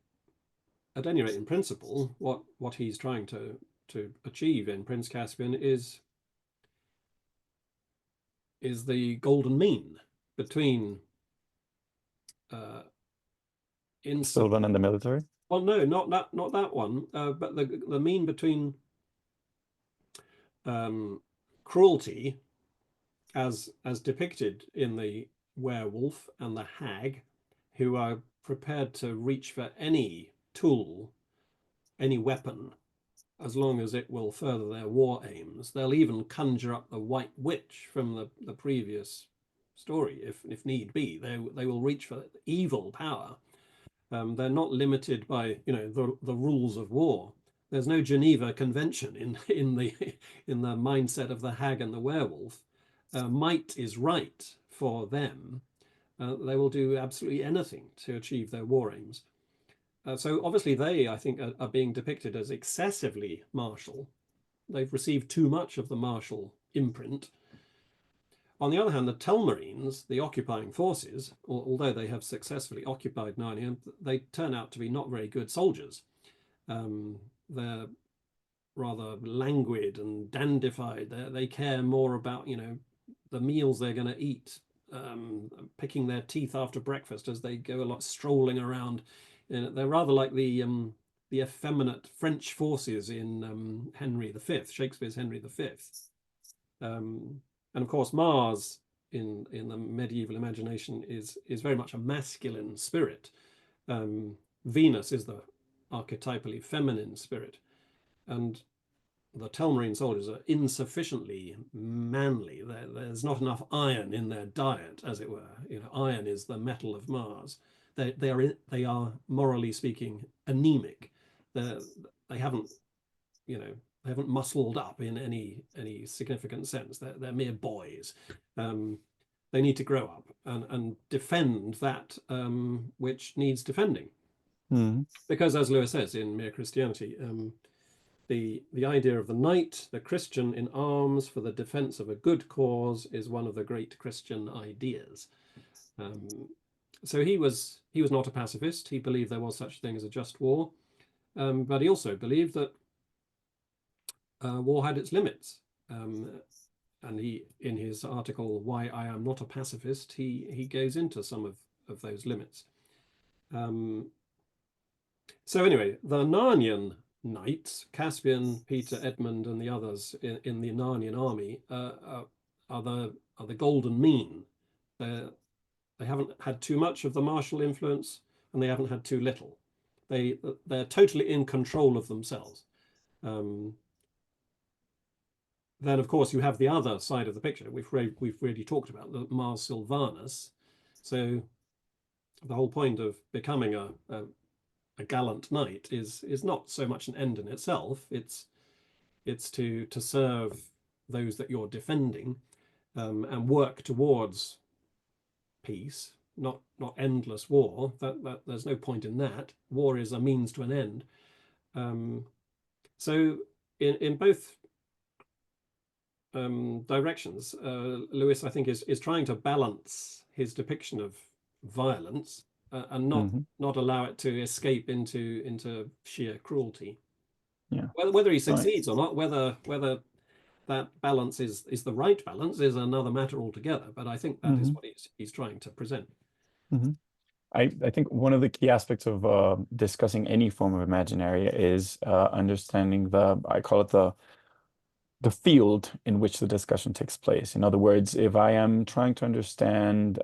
at any rate, in principle, what he's trying to achieve in Prince Caspian is the golden mean between Sylvan and the military. Well, no, not that one, but the mean between cruelty as depicted in the werewolf and the hag, who are prepared to reach for any tool, any weapon, as long as it will further their war aims. They'll even conjure up the white witch from the previous story, if need be. They will reach for evil power. They're not limited by the rules of war. There's no Geneva Convention in the mindset of the hag and the werewolf. Might is right for them. They will do absolutely anything to achieve their war aims. So obviously they, I think, are being depicted as excessively martial. They've received too much of the martial imprint. On the other hand, the Telmarines, the occupying forces, although they have successfully occupied Narnia, they turn out to be not very good soldiers. They're rather languid and dandified. They care more about, the meals they're going to eat, picking their teeth after breakfast as they go a lot strolling around. They're rather like the effeminate French forces in Henry V, Shakespeare's Henry V. And of course, Mars in the medieval imagination is very much a masculine spirit. Venus is the archetypally feminine spirit, and the Telmarine soldiers are insufficiently manly. There's not enough iron in their diet, as it were. Iron is the metal of Mars. they are morally speaking anemic. They haven't, you know, they haven't muscled up in any significant sense. They're mere boys. They need to grow up and defend that which needs defending. Because, as Lewis says in Mere Christianity, the idea of the knight, the Christian in arms for the defense of a good cause, is one of the great Christian ideas. So he was not a pacifist. He believed there was such a thing as a just war, but he also believed that war had its limits. And he, in his article "Why I Am Not a Pacifist," he goes into some of those limits. So anyway, the Narnian knights, Caspian, Peter, Edmund, and the others in the Narnian army are the golden mean. They haven't had too much of the martial influence, and they haven't had too little. They're totally in control of themselves. Then, of course, you have the other side of the picture. We've already talked about the Mars Sylvanus. So the whole point of becoming a gallant knight is not so much an end in itself. It's to serve those that you're defending, and work towards peace, not endless war. That there's no point in that. War is a means to an end. So in both directions, Lewis, I think, is trying to balance his depiction of violence and not allow it to escape into sheer cruelty. Yeah. Whether he succeeds or not, whether that balance is the right balance, is another matter altogether. But I think that is what he's trying to present. I think one of the key aspects of discussing any form of imaginary is understanding I call it the field in which the discussion takes place. In other words, if I am trying to understand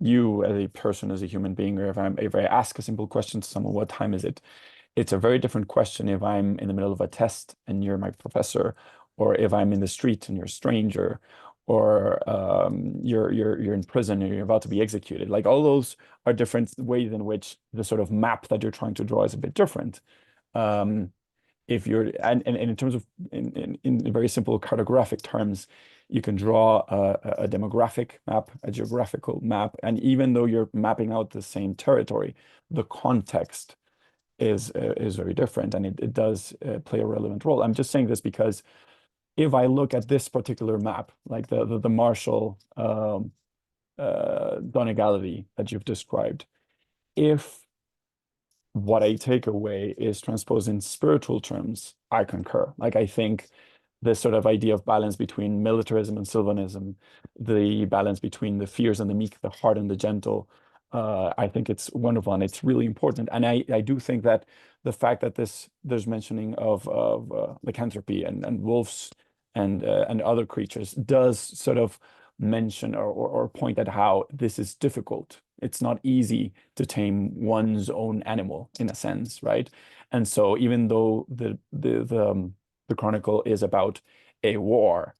you as a person, as a human being, or if I ask a simple question to someone, what time is it? It's a very different question if I'm in the middle of a test and you're my professor, or if I'm in the street and you're a stranger, or you're in prison and you're about to be executed. Like, all those are different ways in which the sort of map that you're trying to draw is a bit different. If you're and in terms of in very simple cartographic terms, you can draw a demographic map, a geographical map, and even though you're mapping out the same territory, the context is very different, and it does play a relevant role. I'm just saying this because if I look at this particular map, like the martial Donegality that you've described, if what I take away is transposed in spiritual terms, I concur. Like, I think this sort of idea of balance between militarism and sylvanism, the balance between the fierce and the meek, the hard and the gentle, I think it's wonderful, and it's really important. And I do think that the fact that there's mentioning of lycanthropy and wolves and other creatures does sort of mention or point at how this is difficult. It's not easy to tame one's own animal, in a sense, right? And so even though the Chronicle is about a war,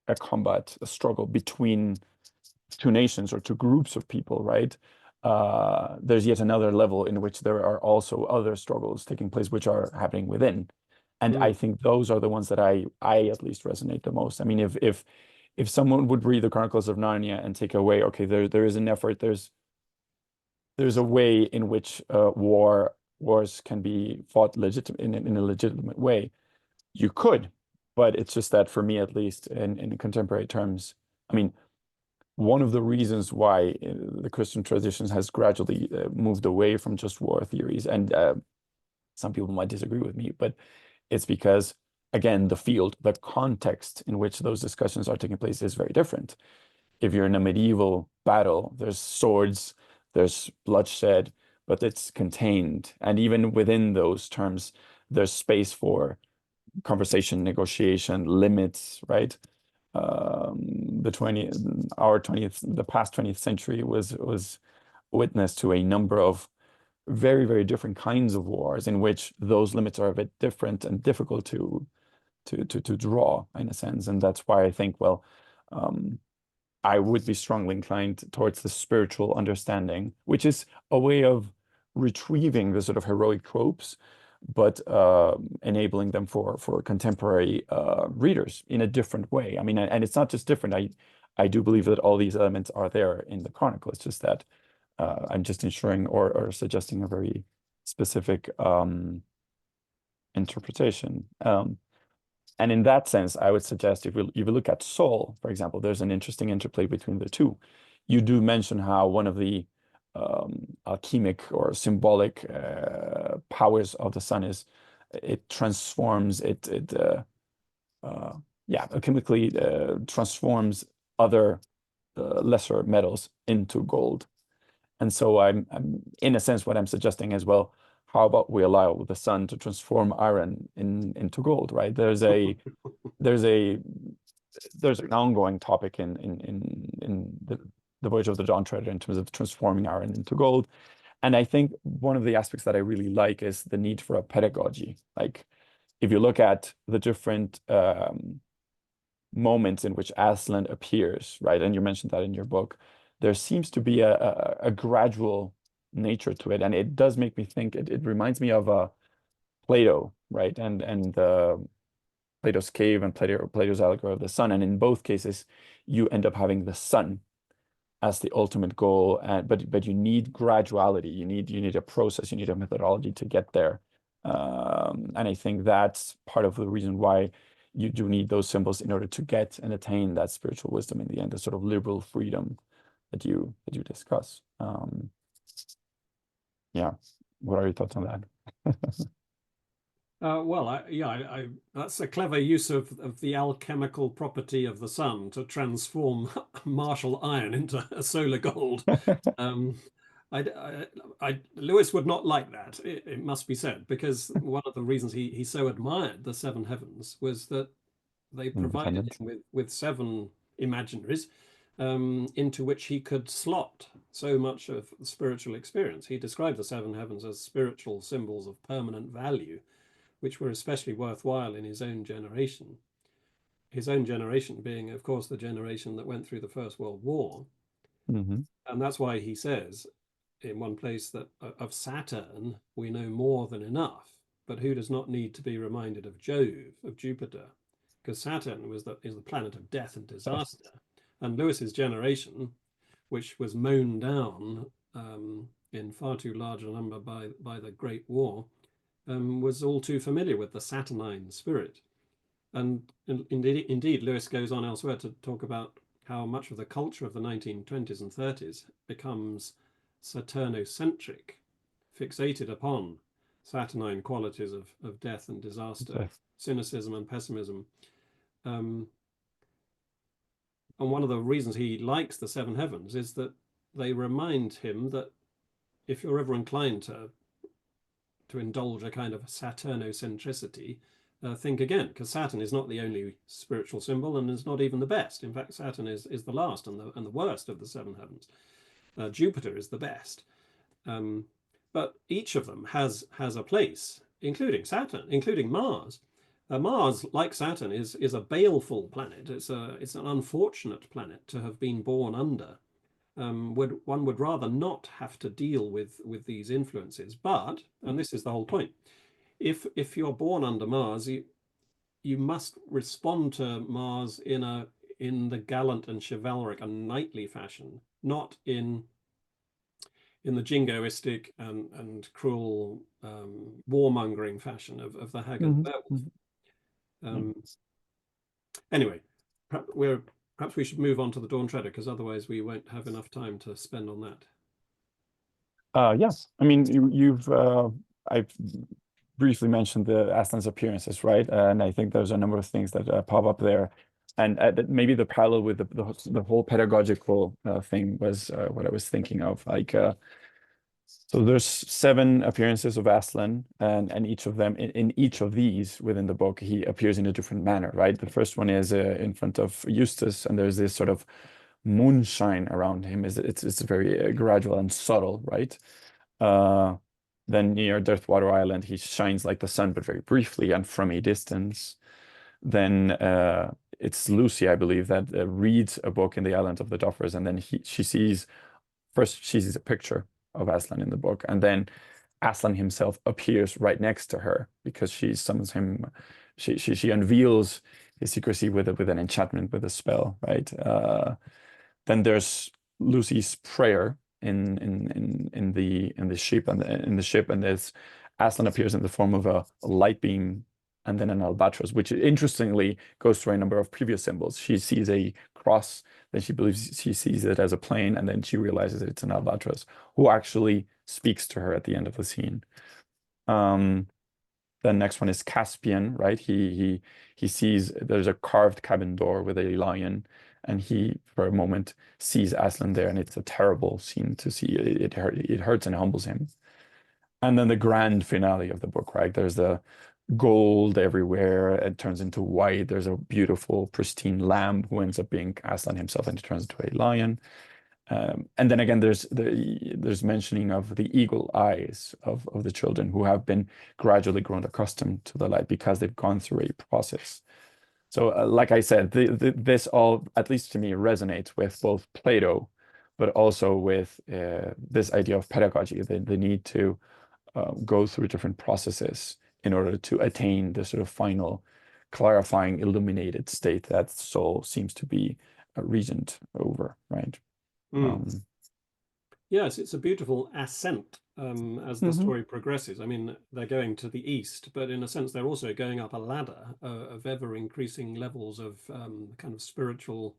a combat, a struggle between two nations or two groups of people, right? There's yet another level in which there are also other struggles taking place, which are happening within. And I think those are the ones that I at least resonate the most. I mean, if someone would read the Chronicles of Narnia and take away, okay, there is an effort, there's a way in which wars can be fought in a legitimate way, you could, but it's just that, for me at least, in contemporary terms, I mean, one of the reasons why the Christian traditions has gradually moved away from just war theories, and some people might disagree with me, but it's because, again, the field, the context in which those discussions are taking place is very different. If you're in a medieval battle, there's swords, there's bloodshed, but it's contained. And even within those terms, there's space for conversation, negotiation, limits, right? The past 20th century was witness to a number of very, very different kinds of wars in which those limits are a bit different and difficult to draw, in a sense. And that's why I think, well, I would be strongly inclined towards the spiritual understanding, which is a way of retrieving the sort of heroic tropes, but enabling them for contemporary readers in a different way. I mean, and it's not just different. I do believe that all these elements are there in the Chronicle. It's just that I'm just ensuring or suggesting a very specific interpretation. And in that sense, I would suggest if you look at Saul, for example, there's an interesting interplay between the two. You do mention how one of the alchemic or symbolic powers of the sun is it transforms alchemically transforms other lesser metals into gold. And so I'm in a sense what I'm suggesting as well, how about we allow the sun to transform iron into gold, right? There's an ongoing topic in the Voyage of the Dawn Treader in terms of transforming iron into gold. And I think one of the aspects that I really like is the need for a pedagogy. Like if you look at the different moments in which Aslan appears, right? And you mentioned that in your book, there seems to be a gradual nature to it. And it does make me think, it reminds me of Plato, right? And Plato's cave and Plato's allegory of the sun. And in both cases, you end up having the sun as the ultimate goal. But you need graduality. You need a process. You need a methodology to get there. And I think that's part of the reason why you do need those symbols in order to get and attain that spiritual wisdom in the end, the sort of liberal freedom that you discuss. Yeah, what are your thoughts on that? Well, that's a clever use of the alchemical property of the sun to transform martial iron into a solar gold. Lewis would not like that, it must be said, because one of the reasons he so admired the seven heavens was that they provided him with seven imaginaries into which he could slot so much of the spiritual experience. He described the seven heavens as spiritual symbols of permanent value, which were especially worthwhile in his own generation. His own generation being, of course, the generation that went through the First World War. Mm-hmm. And that's why he says in one place that of Saturn we know more than enough, but who does not need to be reminded of Jove, of Jupiter? Because Saturn is the planet of death and disaster. And Lewis's generation, which was mown down in far too large a number by the Great War, was all too familiar with the Saturnine spirit. And indeed, Lewis goes on elsewhere to talk about how much of the culture of the 1920s and 30s becomes Saturnocentric, fixated upon Saturnine qualities of death and disaster, cynicism and pessimism. And one of the reasons he likes the seven heavens is that they remind him that if you're ever inclined to indulge a kind of Saturnocentricity, think again, because Saturn is not the only spiritual symbol and is not even the best. In fact, Saturn is the last and the worst of the seven heavens. Jupiter is the best. But each of them has a place, including Saturn, including Mars. Mars, like Saturn, is a baleful planet. It's an unfortunate planet to have been born under. One would rather not have to deal with these influences, but, and this is the whole point, if you're born under Mars, you must respond to Mars in the gallant and chivalric and knightly fashion, not in the jingoistic and cruel warmongering fashion of the hag and werewolf. Anyway, perhaps we should move on to the Dawn Treader, because otherwise we won't have enough time to spend on that. Yes, I mean I've briefly mentioned the Aslan's appearances, right? And I think there's a number of things that pop up there, and maybe the parallel with the whole pedagogical thing was what I was thinking of. Like, so there's 7 appearances of Aslan, and each of them, in each of these within the book, he appears in a different manner, right? The first one is in front of Eustace, and there's this sort of moonshine around him. It's very gradual and subtle, right? Then near Dirtwater Island, he shines like the sun, but very briefly and from a distance. Then it's Lucy, I believe, that reads a book in the Island of the Duffers, and then she sees a picture of Aslan in the book, and then Aslan himself appears right next to her because she summons him. She unveils his secrecy with an enchantment, with a spell, right? Then there's Lucy's prayer in the ship, and there's Aslan appears in the form of a light beam and then an albatross, which interestingly goes through a number of previous symbols. She sees a cross, then she believes she sees it as a plane, and then she realizes it's an albatross who actually speaks to her at the end of the scene. The next one is Caspian, right? He sees there's a carved cabin door with a lion, and he for a moment sees Aslan there, and it's a terrible scene to see. It hurts and humbles him. And then the grand finale of the book, right? There's the gold everywhere. It turns into white. There's a beautiful, pristine lamb who ends up being Aslan himself, and it turns into a lion. And then again, there's mentioning of the eagle eyes of the children who have been gradually grown accustomed to the light because they've gone through a process. So, like I said, this all, at least to me, resonates with both Plato, but also with this idea of pedagogy, the need to go through different processes in order to attain the sort of final, clarifying, illuminated state that soul seems to be regent over, right? Yes, it's a beautiful ascent as the story progresses. I mean, they're going to the east, but in a sense, they're also going up a ladder of ever increasing levels of kind of spiritual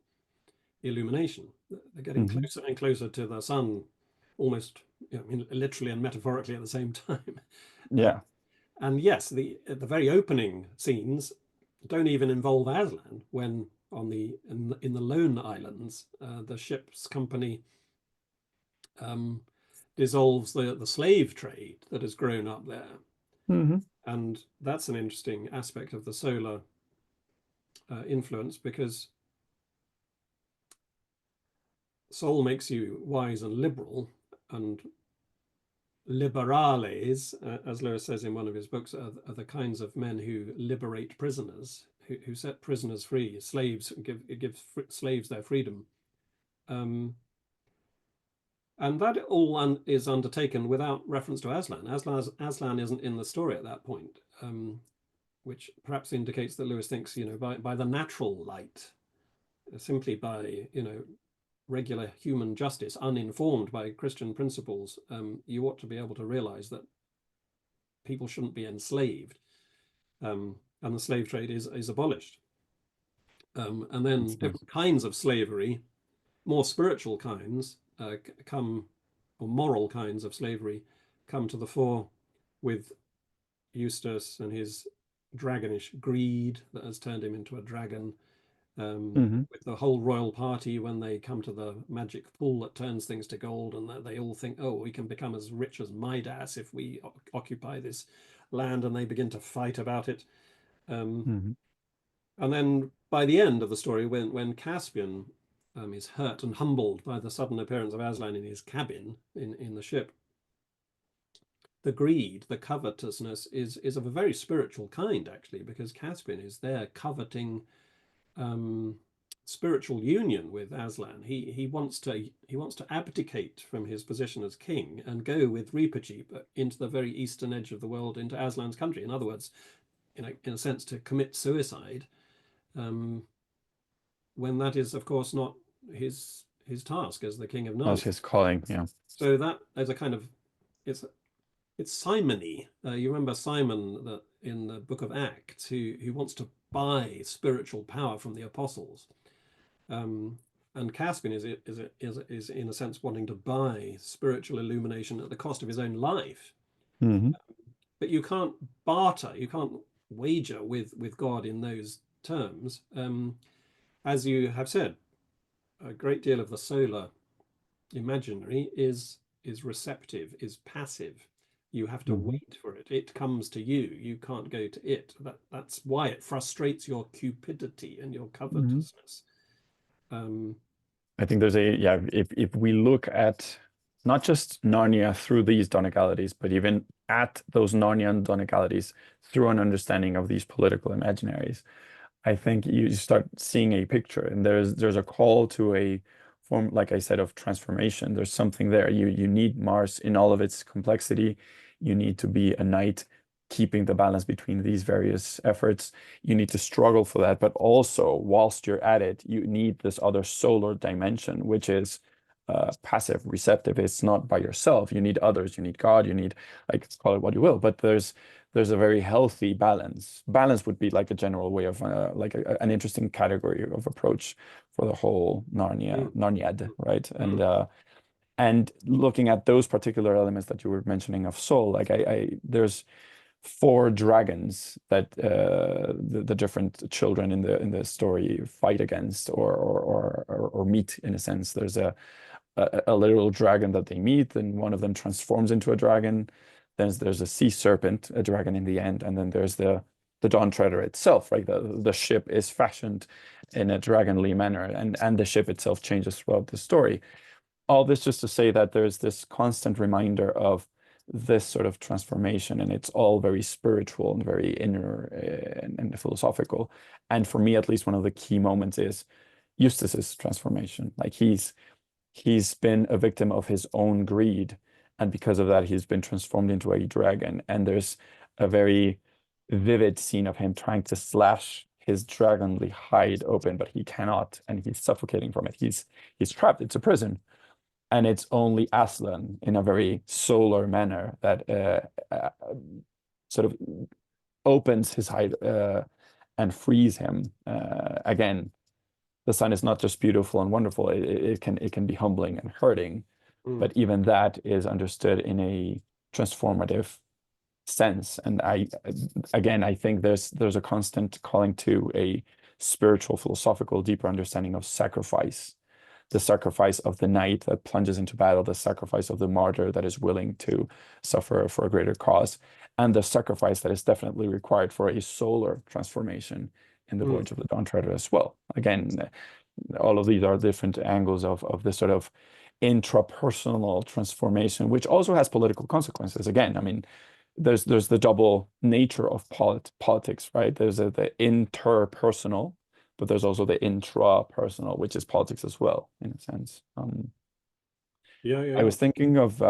illumination. They're getting closer and closer to the sun, almost, I mean, literally and metaphorically at the same time. Yeah. And yes, the very opening scenes don't even involve Aslan when in the Lone Islands, the ship's company dissolves the slave trade that has grown up there. And that's an interesting aspect of the solar influence, because soul makes you wise and liberal, and liberales, as Lewis says in one of his books, are the kinds of men who liberate prisoners, who set prisoners free, slaves, give slaves their freedom. And that all is undertaken without reference to Aslan. Aslan isn't in the story at that point, which perhaps indicates that Lewis thinks, by the natural light, simply by, regular human justice, uninformed by Christian principles, you ought to be able to realize that people shouldn't be enslaved, and the slave trade is abolished. And then different kinds of slavery, more spiritual kinds, or moral kinds of slavery, come to the fore with Eustace and his dragonish greed that has turned him into a dragon. With the whole royal party, when they come to the magic pool that turns things to gold, and they all think, oh, we can become as rich as Midas if we occupy this land, and they begin to fight about it. And then by the end of the story, when Caspian is hurt and humbled by the sudden appearance of Aslan in his cabin in the ship, the greed, the covetousness is of a very spiritual kind, actually, because Caspian is there coveting spiritual union with Aslan. He wants to abdicate from his position as king and go with Reepicheep into the very eastern edge of the world, into Aslan's country. In other words, in a sense, to commit suicide, when that is, of course, not his task as the king of Narnia. That's his calling, yeah. So that as a kind of, it's simony. You remember Simon that in the book of Acts, who wants to buy spiritual power from the apostles, and Caspian is in a sense wanting to buy spiritual illumination at the cost of his own life. But you can't barter, you can't wager with God in those terms. As you have said, a great deal of the solar imaginary is receptive, is passive. You have to wait for it. It comes to you. You can't go to it. That's why it frustrates your cupidity and your covetousness. I think there's if we look at not just Narnia through these Donegalities, but even at those Narnian Donegalities through an understanding of these political imaginaries, I think you start seeing a picture, and there's a call to a form, like I said, of transformation. There's something there. You need Mars in all of its complexity. You need to be a knight, keeping the balance between these various efforts. You need to struggle for that, but also whilst you're at it, you need this other solar dimension, which is passive, receptive. It's not by yourself. You need others. You need God. You need, like, call it what you will, but there's a very healthy balance. Balance would be like a general way of like an interesting category of approach for the whole Narniad, right? And looking at those particular elements that you were mentioning of soul, like there's 4 dragons that the different children in the story fight against or meet, in a sense. There's a literal dragon that they meet, and one of them transforms into a dragon. Then there's a sea serpent, a dragon in the end, and then there's the Dawn Treader itself, right? The ship is fashioned in a dragonly manner, and the ship itself changes throughout the story. All this just to say that there's this constant reminder of this sort of transformation, and it's all very spiritual and very inner and philosophical. And for me, at least, one of the key moments is Eustace's transformation. Like he's been a victim of his own greed, and because of that, he's been transformed into a dragon. And there's a very vivid scene of him trying to slash his dragonly hide open, but he cannot, and he's suffocating from it. He's trapped. It's a prison. And it's only Aslan, in a very solar manner, that sort of opens his hide and frees him. Again, the sun is not just beautiful and wonderful. It can be humbling and hurting, but even that is understood in a transformative sense. And I think there's a constant calling to a spiritual, philosophical, deeper understanding of sacrifice. The sacrifice of the knight that plunges into battle, the sacrifice of the martyr that is willing to suffer for a greater cause, and the sacrifice that is definitely required for a solar transformation in the Voyage of the Dawn Treader as well. Again, all of these are different angles of this sort of intrapersonal transformation, which also has political consequences. Again, I mean, there's the double nature of politics, right? There's the interpersonal, but there's also the intrapersonal, which is politics as well, in a sense. I was thinking of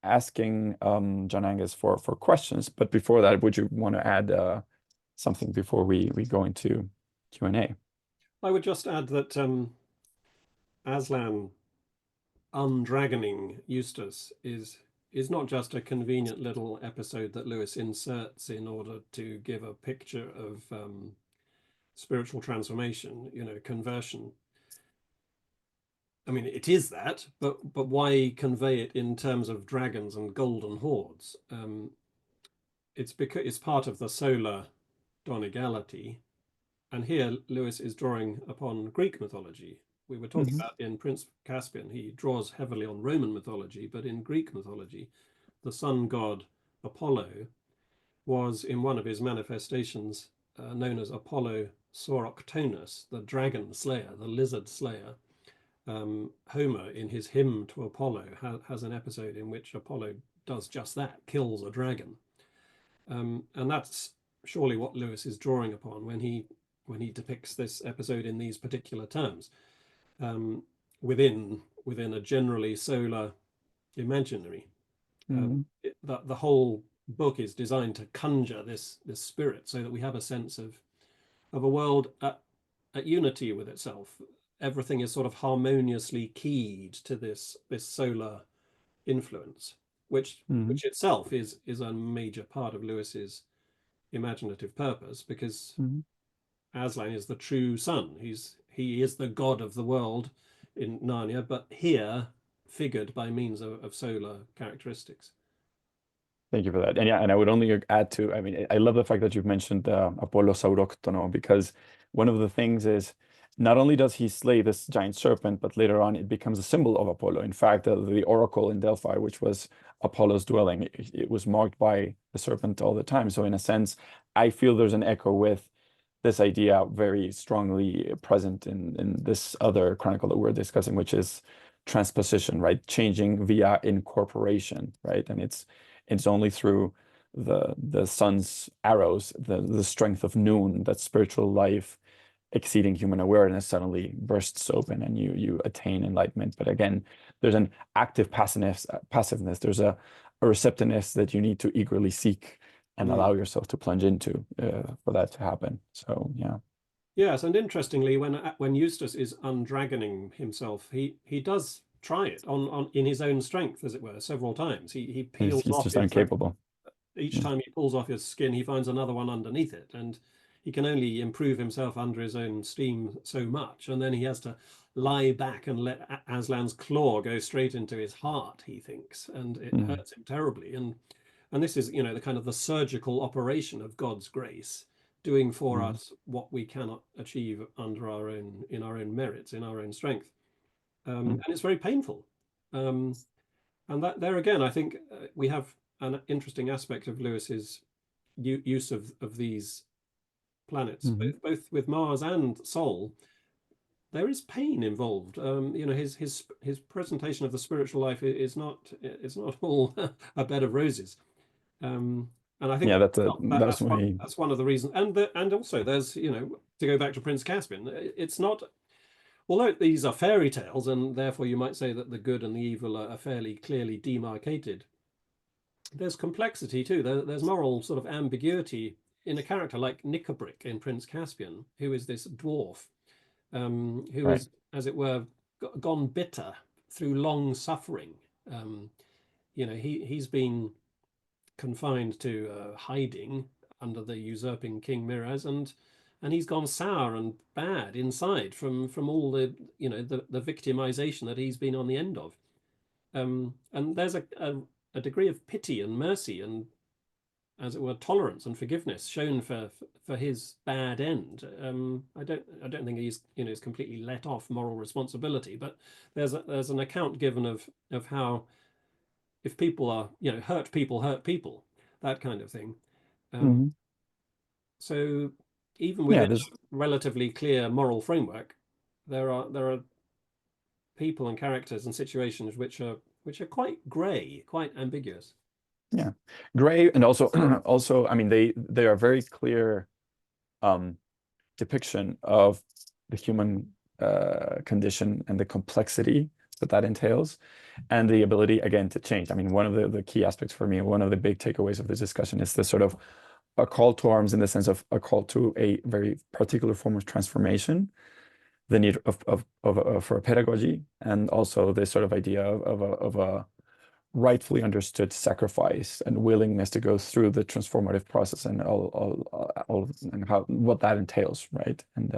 asking John Angus for questions, but before that, would you want to add something before we go into Q&A? I would just add that Aslan undragoning Eustace is not just a convenient little episode that Lewis inserts in order to give a picture of spiritual transformation, conversion. I mean, it is that, but why convey it in terms of dragons and golden hordes? It's because it's part of the solar Donegality, and here Lewis is drawing upon Greek mythology. We were talking about in Prince Caspian, he draws heavily on Roman mythology, but in Greek mythology, the sun god Apollo was, in one of his manifestations, known as Apollo Sauroctonus, the dragon slayer, the lizard slayer. Homer, in his hymn to Apollo, has an episode in which Apollo does just that, kills a dragon. And that's surely what Lewis is drawing upon when he depicts this episode in these particular terms, within a generally solar imaginary. The whole book is designed to conjure this spirit, so that we have a sense of a world at unity with itself. Everything is sort of harmoniously keyed to this solar influence, which itself is a major part of Lewis's imaginative purpose, because Aslan is the true sun. He is the god of the world in Narnia, but here figured by means of solar characteristics. Thank you for that. And yeah, and I would only add to, I mean, I love the fact that you've mentioned Apollo Sauroctono, because one of the things is, not only does he slay this giant serpent, but later on it becomes a symbol of Apollo. In fact, the oracle in Delphi, which was Apollo's dwelling, it was marked by the serpent all the time. So in a sense, I feel there's an echo with this idea very strongly present in this other chronicle that we're discussing, which is transposition, right? Changing via incorporation, right? And it's only through the sun's arrows, the strength of noon, that spiritual life exceeding human awareness suddenly bursts open and you attain enlightenment. But again, there's an active passiveness. There's a receptiveness that you need to eagerly seek and allow yourself to plunge into for that to happen. So yeah. Yes, and interestingly, when Eustace is undragoning himself, he does try it on in his own strength, as it were, several times. He peels He's off just his, incapable. each time he pulls off his skin, he finds another one underneath it, and he can only improve himself under his own steam so much, and then he has to lie back and let Aslan's claw go straight into his heart, he thinks, and it hurts him terribly. And this is, the kind of the surgical operation of God's grace, doing for us what we cannot achieve in our own merits, in our own strength, and it's very painful. And that there again, I think we have an interesting aspect of Lewis's use of these planets, both with Mars and Sol. There is pain involved. His presentation of the spiritual life is not all a bed of roses. And I think that's one of the reasons. And also there's, to go back to Prince Caspian, it's not, although these are fairy tales, and therefore you might say that the good and the evil are fairly clearly demarcated, there's complexity too. There's moral sort of ambiguity in a character like Nicobrick in Prince Caspian, who is this dwarf, who is, as it were, gone bitter through long suffering. He's been confined to hiding under the usurping King Miraz, and he's gone sour and bad inside from all the the victimization that he's been on the end of. And there's a degree of pity and mercy and, as it were, tolerance and forgiveness shown for his bad end. I don't think he's is completely let off moral responsibility, but there's an account given of how, if people are hurt people, that kind of thing. So even within a relatively clear moral framework, there are people and characters and situations which are quite grey, quite ambiguous. Yeah, gray, and also I mean they are very clear depiction of the human condition and the complexity that entails, and the ability again to change. I mean, one of the key aspects for me, one of the big takeaways of this discussion, is this sort of a call to arms, in the sense of a call to a very particular form of transformation, the need for a pedagogy, and also this sort of idea of a rightfully understood sacrifice and willingness to go through the transformative process and all and what that entails, right? And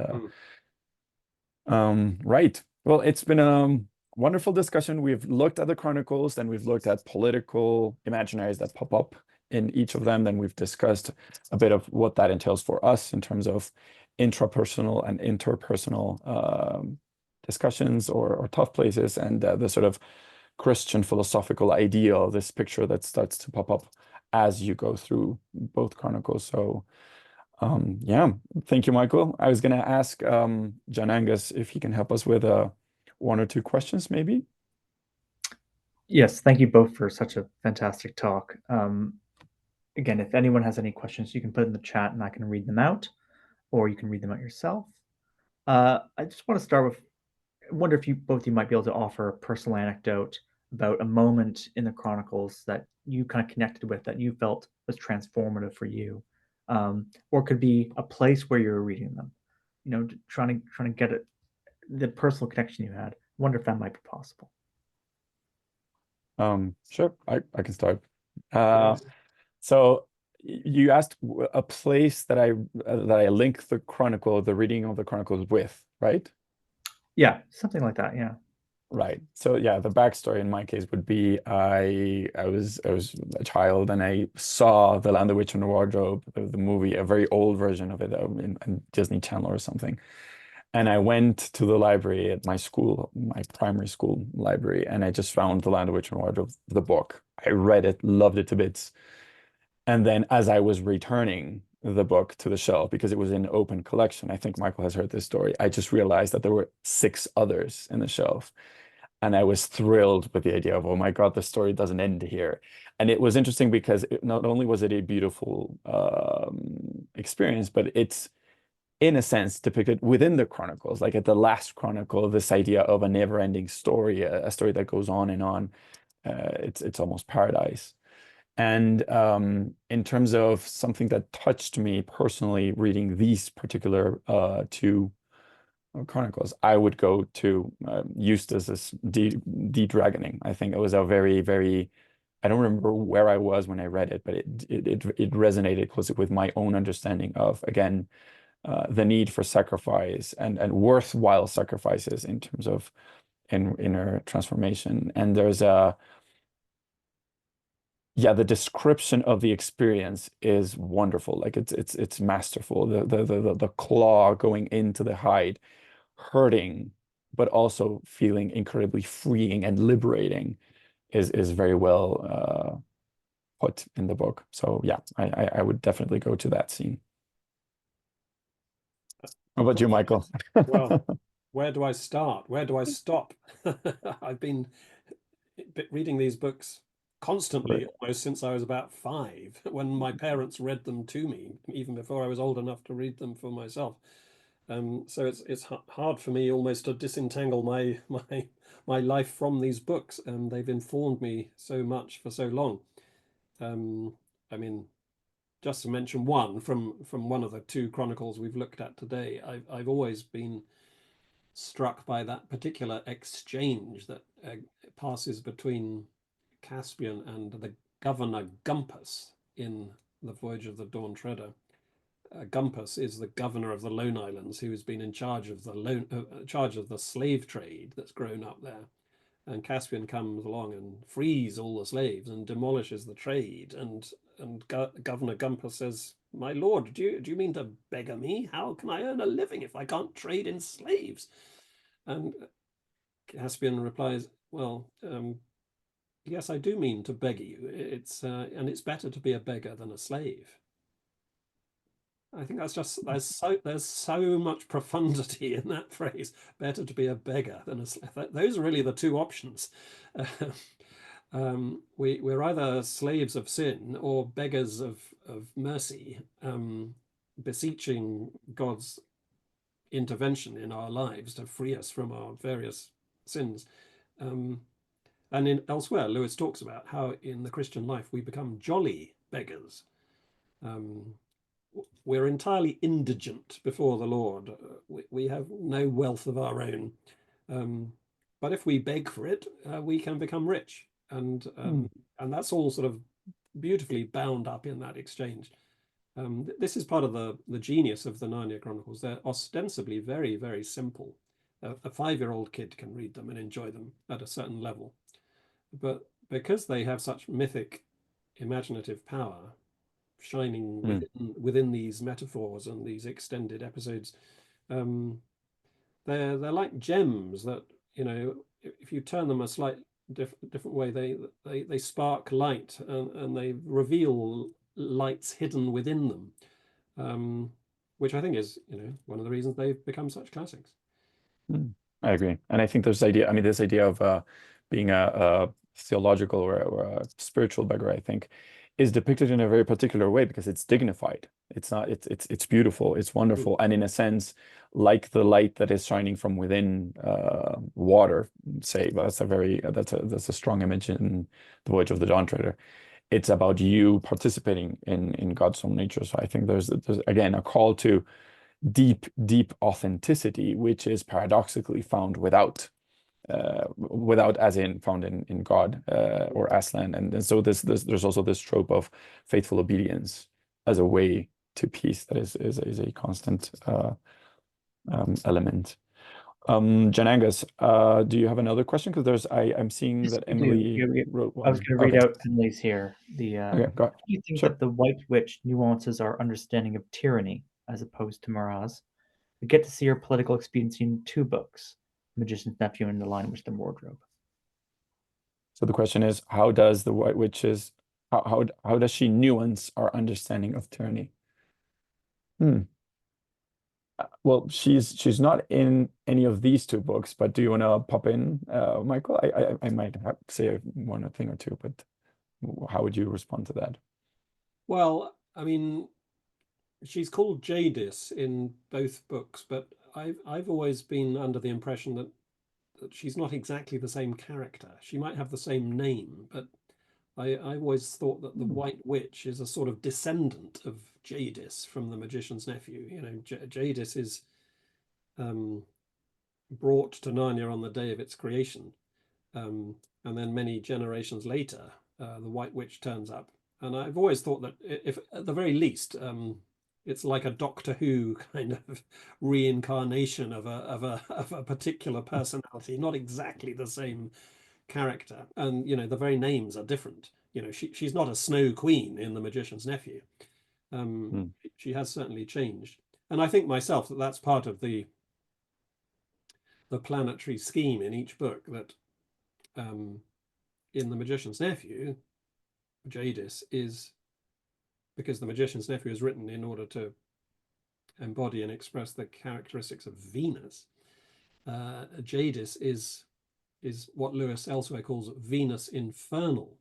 right. Well, it's been a wonderful discussion. We've looked at the Chronicles, and we've looked at political imaginaries that pop up in each of them. Then we've discussed a bit of what that entails for us in terms of intrapersonal and interpersonal discussions or tough places, and the sort of Christian philosophical ideal, this picture that starts to pop up as you go through both Chronicles. So yeah, thank you, Michael. I was going to ask John Angus if he can help us with one or two questions, maybe. Yes, thank you both for such a fantastic talk. Again, if anyone has any questions, you can put in the chat and I can read them out, or you can read them out yourself. I just want to start with, I wonder if both of you might be able to offer a personal anecdote about a moment in the Chronicles that you kind of connected with, that you felt was transformative for you, or could be a place where you were reading them. Trying to get the personal connection you had. I wonder if that might be possible. Sure, I can start. So you asked a place that I link the reading of the Chronicles with, right? Yeah, something like that. Yeah. Right. So yeah, the backstory in my case would be I was a child, and I saw The Lion, the Witch, and the Wardrobe, the movie, a very old version of it in Disney Channel or something. And I went to the library at my school, my primary school library, and I just found The Lion, the Witch, and the Wardrobe, the book. I read it, loved it to bits. And then as I was returning the book to the shelf, because it was in open collection, I think Michael has heard this story, I just realized that there were 6 others in the shelf. And I was thrilled with the idea of, oh my God, the story doesn't end here. And it was interesting because not only was it a beautiful experience, but it's, in a sense, depicted within the Chronicles. Like at the last Chronicle, this idea of a never-ending story, a story that goes on and on. It's almost paradise. And in terms of something that touched me personally, reading these particular two Chronicles, I would go to Eustace's de-dragoning. I think it was a very, very, I don't remember where I was when I read it, but it resonated closely with my own understanding of, again, the need for sacrifice and worthwhile sacrifices in terms of inner transformation. And there's the description of the experience is wonderful. Like it's masterful. The claw going into the hide, hurting, but also feeling incredibly freeing and liberating is very well put in the book. So yeah, I would definitely go to that scene. How about you, Michael? Well, where do I start? Where do I stop? I've been reading these books constantly, Right. almost since I was about 5, when my parents read them to me, even before I was old enough to read them for myself. So it's hard for me almost to disentangle my life from these books, and they've informed me so much for so long. I mean, just to mention one from one of the 2 Chronicles we've looked at today, I've always been struck by that particular exchange that passes between Caspian and the governor Gumpus in The Voyage of the Dawn Treader. Gumpus is the governor of the Lone Islands, who has been in charge of the slave trade that's grown up there. And Caspian comes along and frees all the slaves and demolishes the trade. And Governor Gumpus says, "My lord, do you mean to beggar me? How can I earn a living if I can't trade in slaves?" And Caspian replies, "Well, yes, I do mean to beg you. And it's better to be a beggar than a slave." I think there's so much profundity in that phrase. Better to be a beggar than a slave. Those are really the 2 options. We're either slaves of sin or beggars of mercy, beseeching God's intervention in our lives to free us from our various sins. And elsewhere, Lewis talks about how in the Christian life we become jolly beggars. We're entirely indigent before the Lord. We have no wealth of our own. But if we beg for it, we can become rich. And that's all sort of beautifully bound up in that exchange. This is part of the genius of the Narnia Chronicles. They're ostensibly very, very simple. A 5-year-old kid can read them and enjoy them at a certain level. But because they have such mythic imaginative power shining within these metaphors and these extended episodes, they're like gems that, if you turn them a slight different way, they spark light and they reveal lights hidden within them, which I think is one of the reasons they've become such classics. I agree. And I think this idea of being a theological or a spiritual beggar, I think, is depicted in a very particular way because it's dignified. It's not, it's beautiful, it's wonderful. And in a sense, like the light that is shining from within water, say, that's a strong image in The Voyage of the Dawn Treader. It's about you participating in God's own nature. So I think there's again a call to deep authenticity, which is paradoxically found without as in found in God or Aslan. And so there's also this trope of faithful obedience as a way to peace that is a constant element. Jan Angus, do you have another question? Because I'm seeing that Emily wrote one. I was going to read out Emily's here. Okay, go ahead. Do you think that the White Witch nuances our understanding of tyranny as opposed to Miraz? We get to see her political expediency in 2 books, Magician's Nephew and The Lion, Witch, and Wardrobe. So the question is, how does the White Witches, how does she nuance our understanding of tyranny? Well, she's not in any of these two books, but do you want to pop in, Michael? I might have say one thing or two, but how would you respond to that? Well, I mean, she's called Jadis in both books, but I've always been under the impression that she's not exactly the same character. She might have the same name, but I always thought that the White Witch is a sort of descendant of Jadis from the Magician's Nephew. You know, Jadis is brought to Narnia on the day of its creation, and then many generations later, the White Witch turns up. And I've always thought that if, at the very least, it's like a Doctor Who kind of reincarnation of a particular personality, not exactly the same character. And you know, the very names are different. You know, she's not a Snow Queen in The Magician's Nephew. She has certainly changed, and I think myself that that's part of the planetary scheme in each book. That in The Magician's Nephew, Jadis is, because The Magician's Nephew is written in order to embody and express the characteristics of Venus. Jadis is what Lewis elsewhere calls Venus infernal,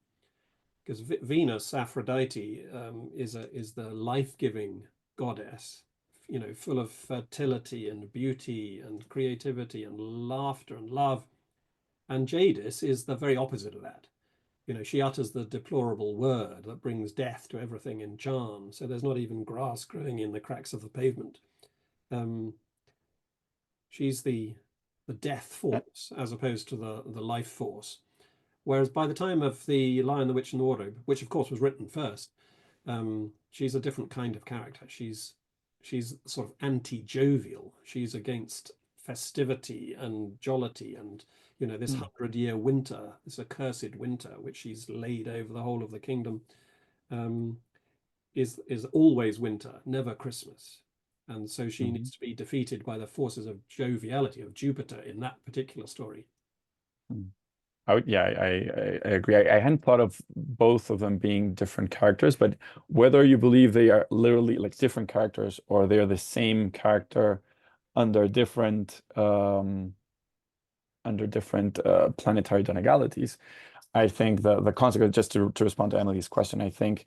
because Venus, Aphrodite, is the life-giving goddess, you know, full of fertility and beauty and creativity and laughter and love. And Jadis is the very opposite of that. You know, she utters the deplorable word that brings death to everything in charm. So there's not even grass growing in the cracks of the pavement. She's the death force as opposed to the life force. Whereas by the time of The Lion, the Witch, and the Wardrobe, which of course was written first, she's a different kind of character. She's sort of anti-jovial. She's against festivity and jollity and, you know, this 100-year winter, this accursed winter, which she's laid over the whole of the kingdom, is always winter, never Christmas. And so she needs to be defeated by the forces of joviality, of Jupiter in that particular story. Yeah, I agree. I hadn't thought of both of them being different characters, but whether you believe they are literally like different characters or they're the same character under different planetary donegalities, I think the consequence, just to respond to Emily's question, I think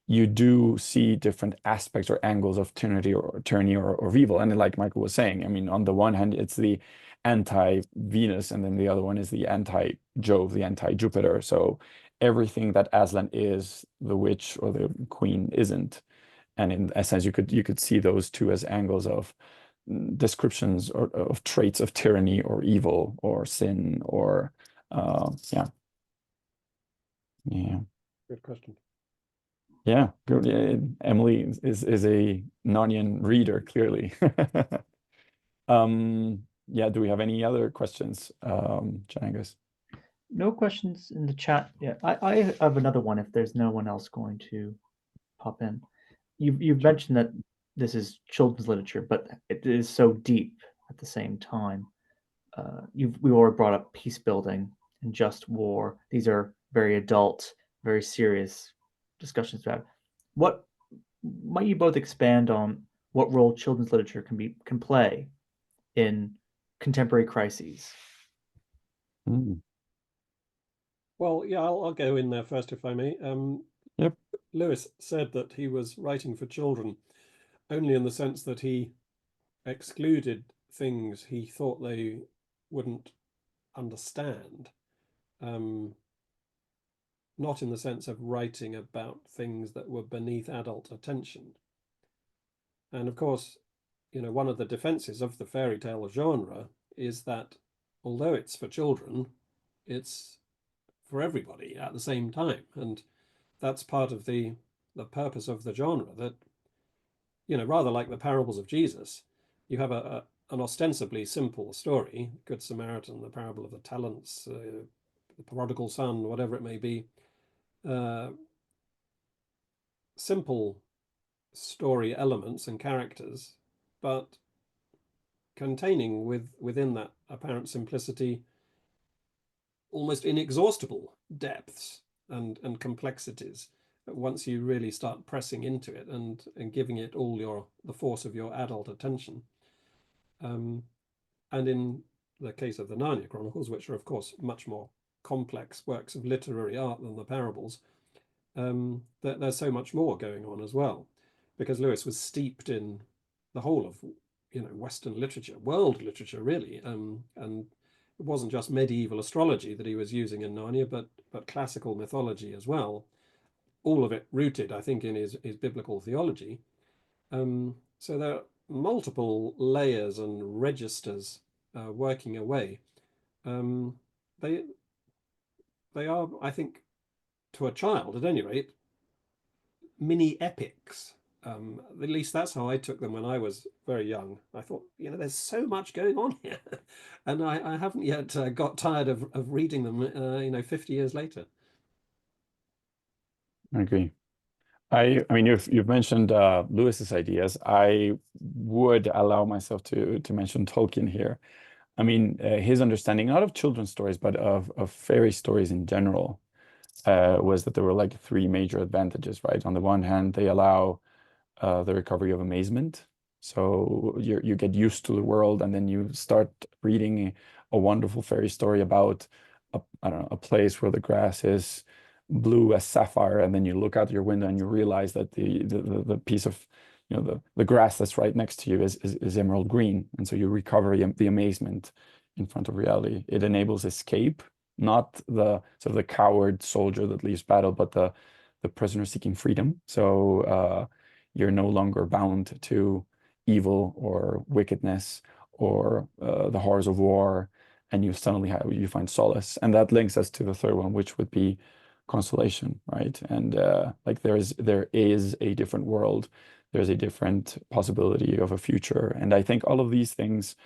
you do see different aspects or angles of tyranny or evil. And like Michael was saying, I mean, on the one hand, it's the anti-Venus, and then the other one is the anti-Jove, the anti-Jupiter. So everything that Aslan is, the witch or the queen isn't. And in a sense, you could see those two as angles of descriptions or of traits of tyranny or evil or sin or yeah. Good question. Yeah, good. Emily is a Narnian reader, clearly. Yeah, do we have any other questions, Jangus? No questions in the chat yet. I have another one if there's no one else going to pop in. You've mentioned that this is children's literature, but it is so deep at the same time. We already brought up peace building and just war. These are very adult, very serious discussions about it. What might you both expand on what role children's literature can play in contemporary crises? Well, yeah, I'll go in there first, if I may. Yep. Lewis said that he was writing for children only in the sense that he excluded things he thought they wouldn't understand, not in the sense of writing about things that were beneath adult attention. And of course, you know, one of the defenses of the fairy tale genre is that although it's for children, it's for everybody at the same time. And that's part of the purpose of the genre, that, you know, rather like the parables of Jesus, you have an ostensibly simple story, Good Samaritan, the parable of the talents, the prodigal son, whatever it may be, simple story elements and characters, but containing within that apparent simplicity almost inexhaustible depths and complexities once you really start pressing into it and giving it all the force of your adult attention. And in the case of the Narnia Chronicles, which are, of course, much more complex works of literary art than the parables, there's so much more going on as well, because Lewis was steeped in the whole of, Western literature, world literature, really, and it wasn't just medieval astrology that he was using in Narnia, but classical mythology as well. All of it rooted, I think, in his biblical theology. So there are multiple layers and registers working away. They are, I think, to a child at any rate, mini epics. At least that's how I took them when I was very young. I thought, there's so much going on here, and I haven't yet got tired of reading them. 50 years later. I agree. I mean, you've mentioned Lewis's ideas. I would allow myself to mention Tolkien here. I mean, his understanding not of children's stories, but of fairy stories in general, was that there were like three major advantages, right? On the one hand, they allow the recovery of amazement. So you get used to the world, and then you start reading a wonderful fairy story about I don't know, a place where the grass is blue as sapphire, and then you look out your window and you realize that the piece of the grass that's right next to you is emerald green, and so you recover the amazement in front of reality. It enables escape, not the sort of the coward soldier that leaves battle, but the prisoner seeking freedom. So you're no longer bound to evil or wickedness or the horrors of war, and you suddenly you find solace. And that links us to the third one, which would be consolation, right? And like there is a different world, there's a different possibility of a future. And I think all of these things,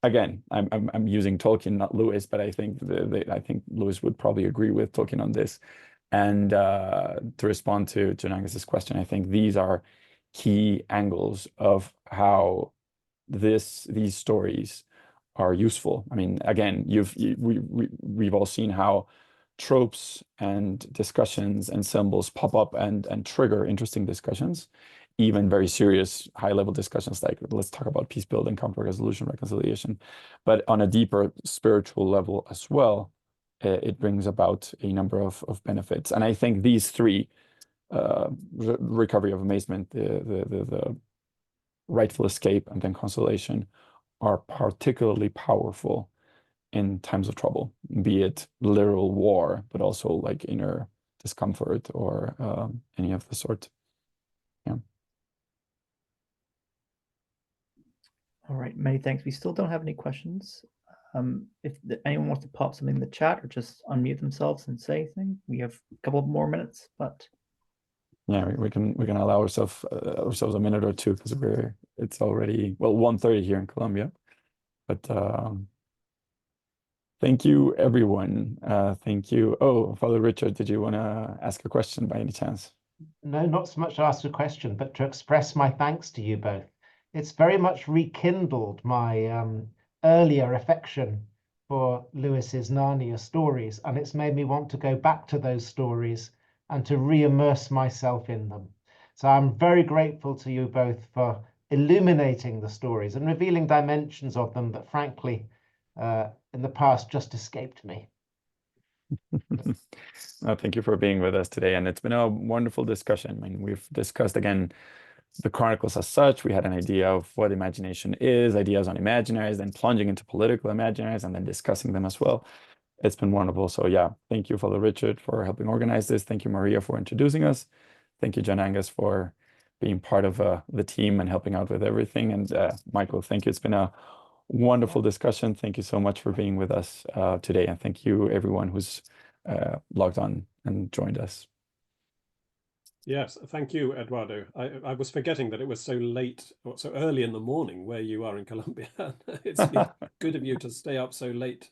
again, I'm using Tolkien, not Lewis, but I think I think Lewis would probably agree with Tolkien on this. And to respond to Janangas's question, I think these are key angles of how these stories are useful. I mean, again, we've all seen how tropes and discussions and symbols pop up and trigger interesting discussions, even very serious high-level discussions like, let's talk about peace building, conflict resolution, reconciliation. But on a deeper spiritual level as well, it brings about a number of benefits. And I think these three, recovery of amazement, the rightful escape, and then consolation, are particularly powerful in times of trouble, be it literal war, but also like inner discomfort or any of the sort. Yeah. All right, many thanks. We still don't have any questions. If anyone wants to pop something in the chat or just unmute themselves and say anything, we have a couple more minutes, but yeah, we can allow ourselves a minute or two, because it's already 1:30 here in Colombia. But thank you, everyone. Thank you. Oh, Father Richard, did you want to ask a question by any chance? No, not so much to ask a question, but to express my thanks to you both. It's very much rekindled my earlier affection for Lewis's Narnia stories, and it's made me want to go back to those stories and to re-immerse myself in them. So I'm very grateful to you both for illuminating the stories and revealing dimensions of them that, frankly, in the past just escaped me. Thank you for being with us today, and it's been a wonderful discussion. I mean, we've discussed again the Chronicles as such. We had an idea of what imagination is, ideas on imaginaries, then plunging into political imaginaries, and then discussing them as well. It's been wonderful. So yeah, thank you, Father Richard, for helping organize this. Thank you, Maria, for introducing us. Thank you, Janangas, for being part of the team and helping out with everything. And Michael, thank you. It's been a wonderful discussion. Thank you so much for being with us today. And thank you, everyone who's logged on and joined us. Yes, thank you, Eduardo. I was forgetting that it was so late, or so early in the morning where you are in Colombia. It's good of you to stay up so late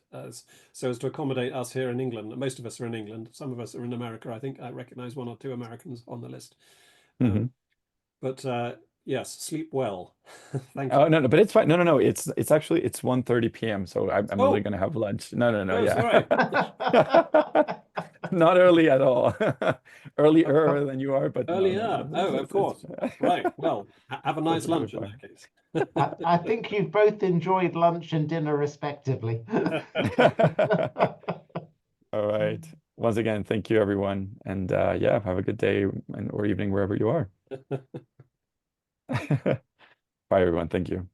so as to accommodate us here in England. Most of us are in England. Some of us are in America. I think I recognize one or two Americans on the list. But yes, sleep well. Thank you. Oh no, but it's fine. No. It's actually 1:30 p.m. So I'm really gonna have lunch. No. Yeah. Sorry. Not early at all. Earlier than you are, but earlier. no. Oh, of course. Right. Well, have a nice lunch in that case. I think you've both enjoyed lunch and dinner respectively. All right. Once again, thank you, everyone. And yeah, have a good day or evening wherever you are. Bye, everyone. Thank you.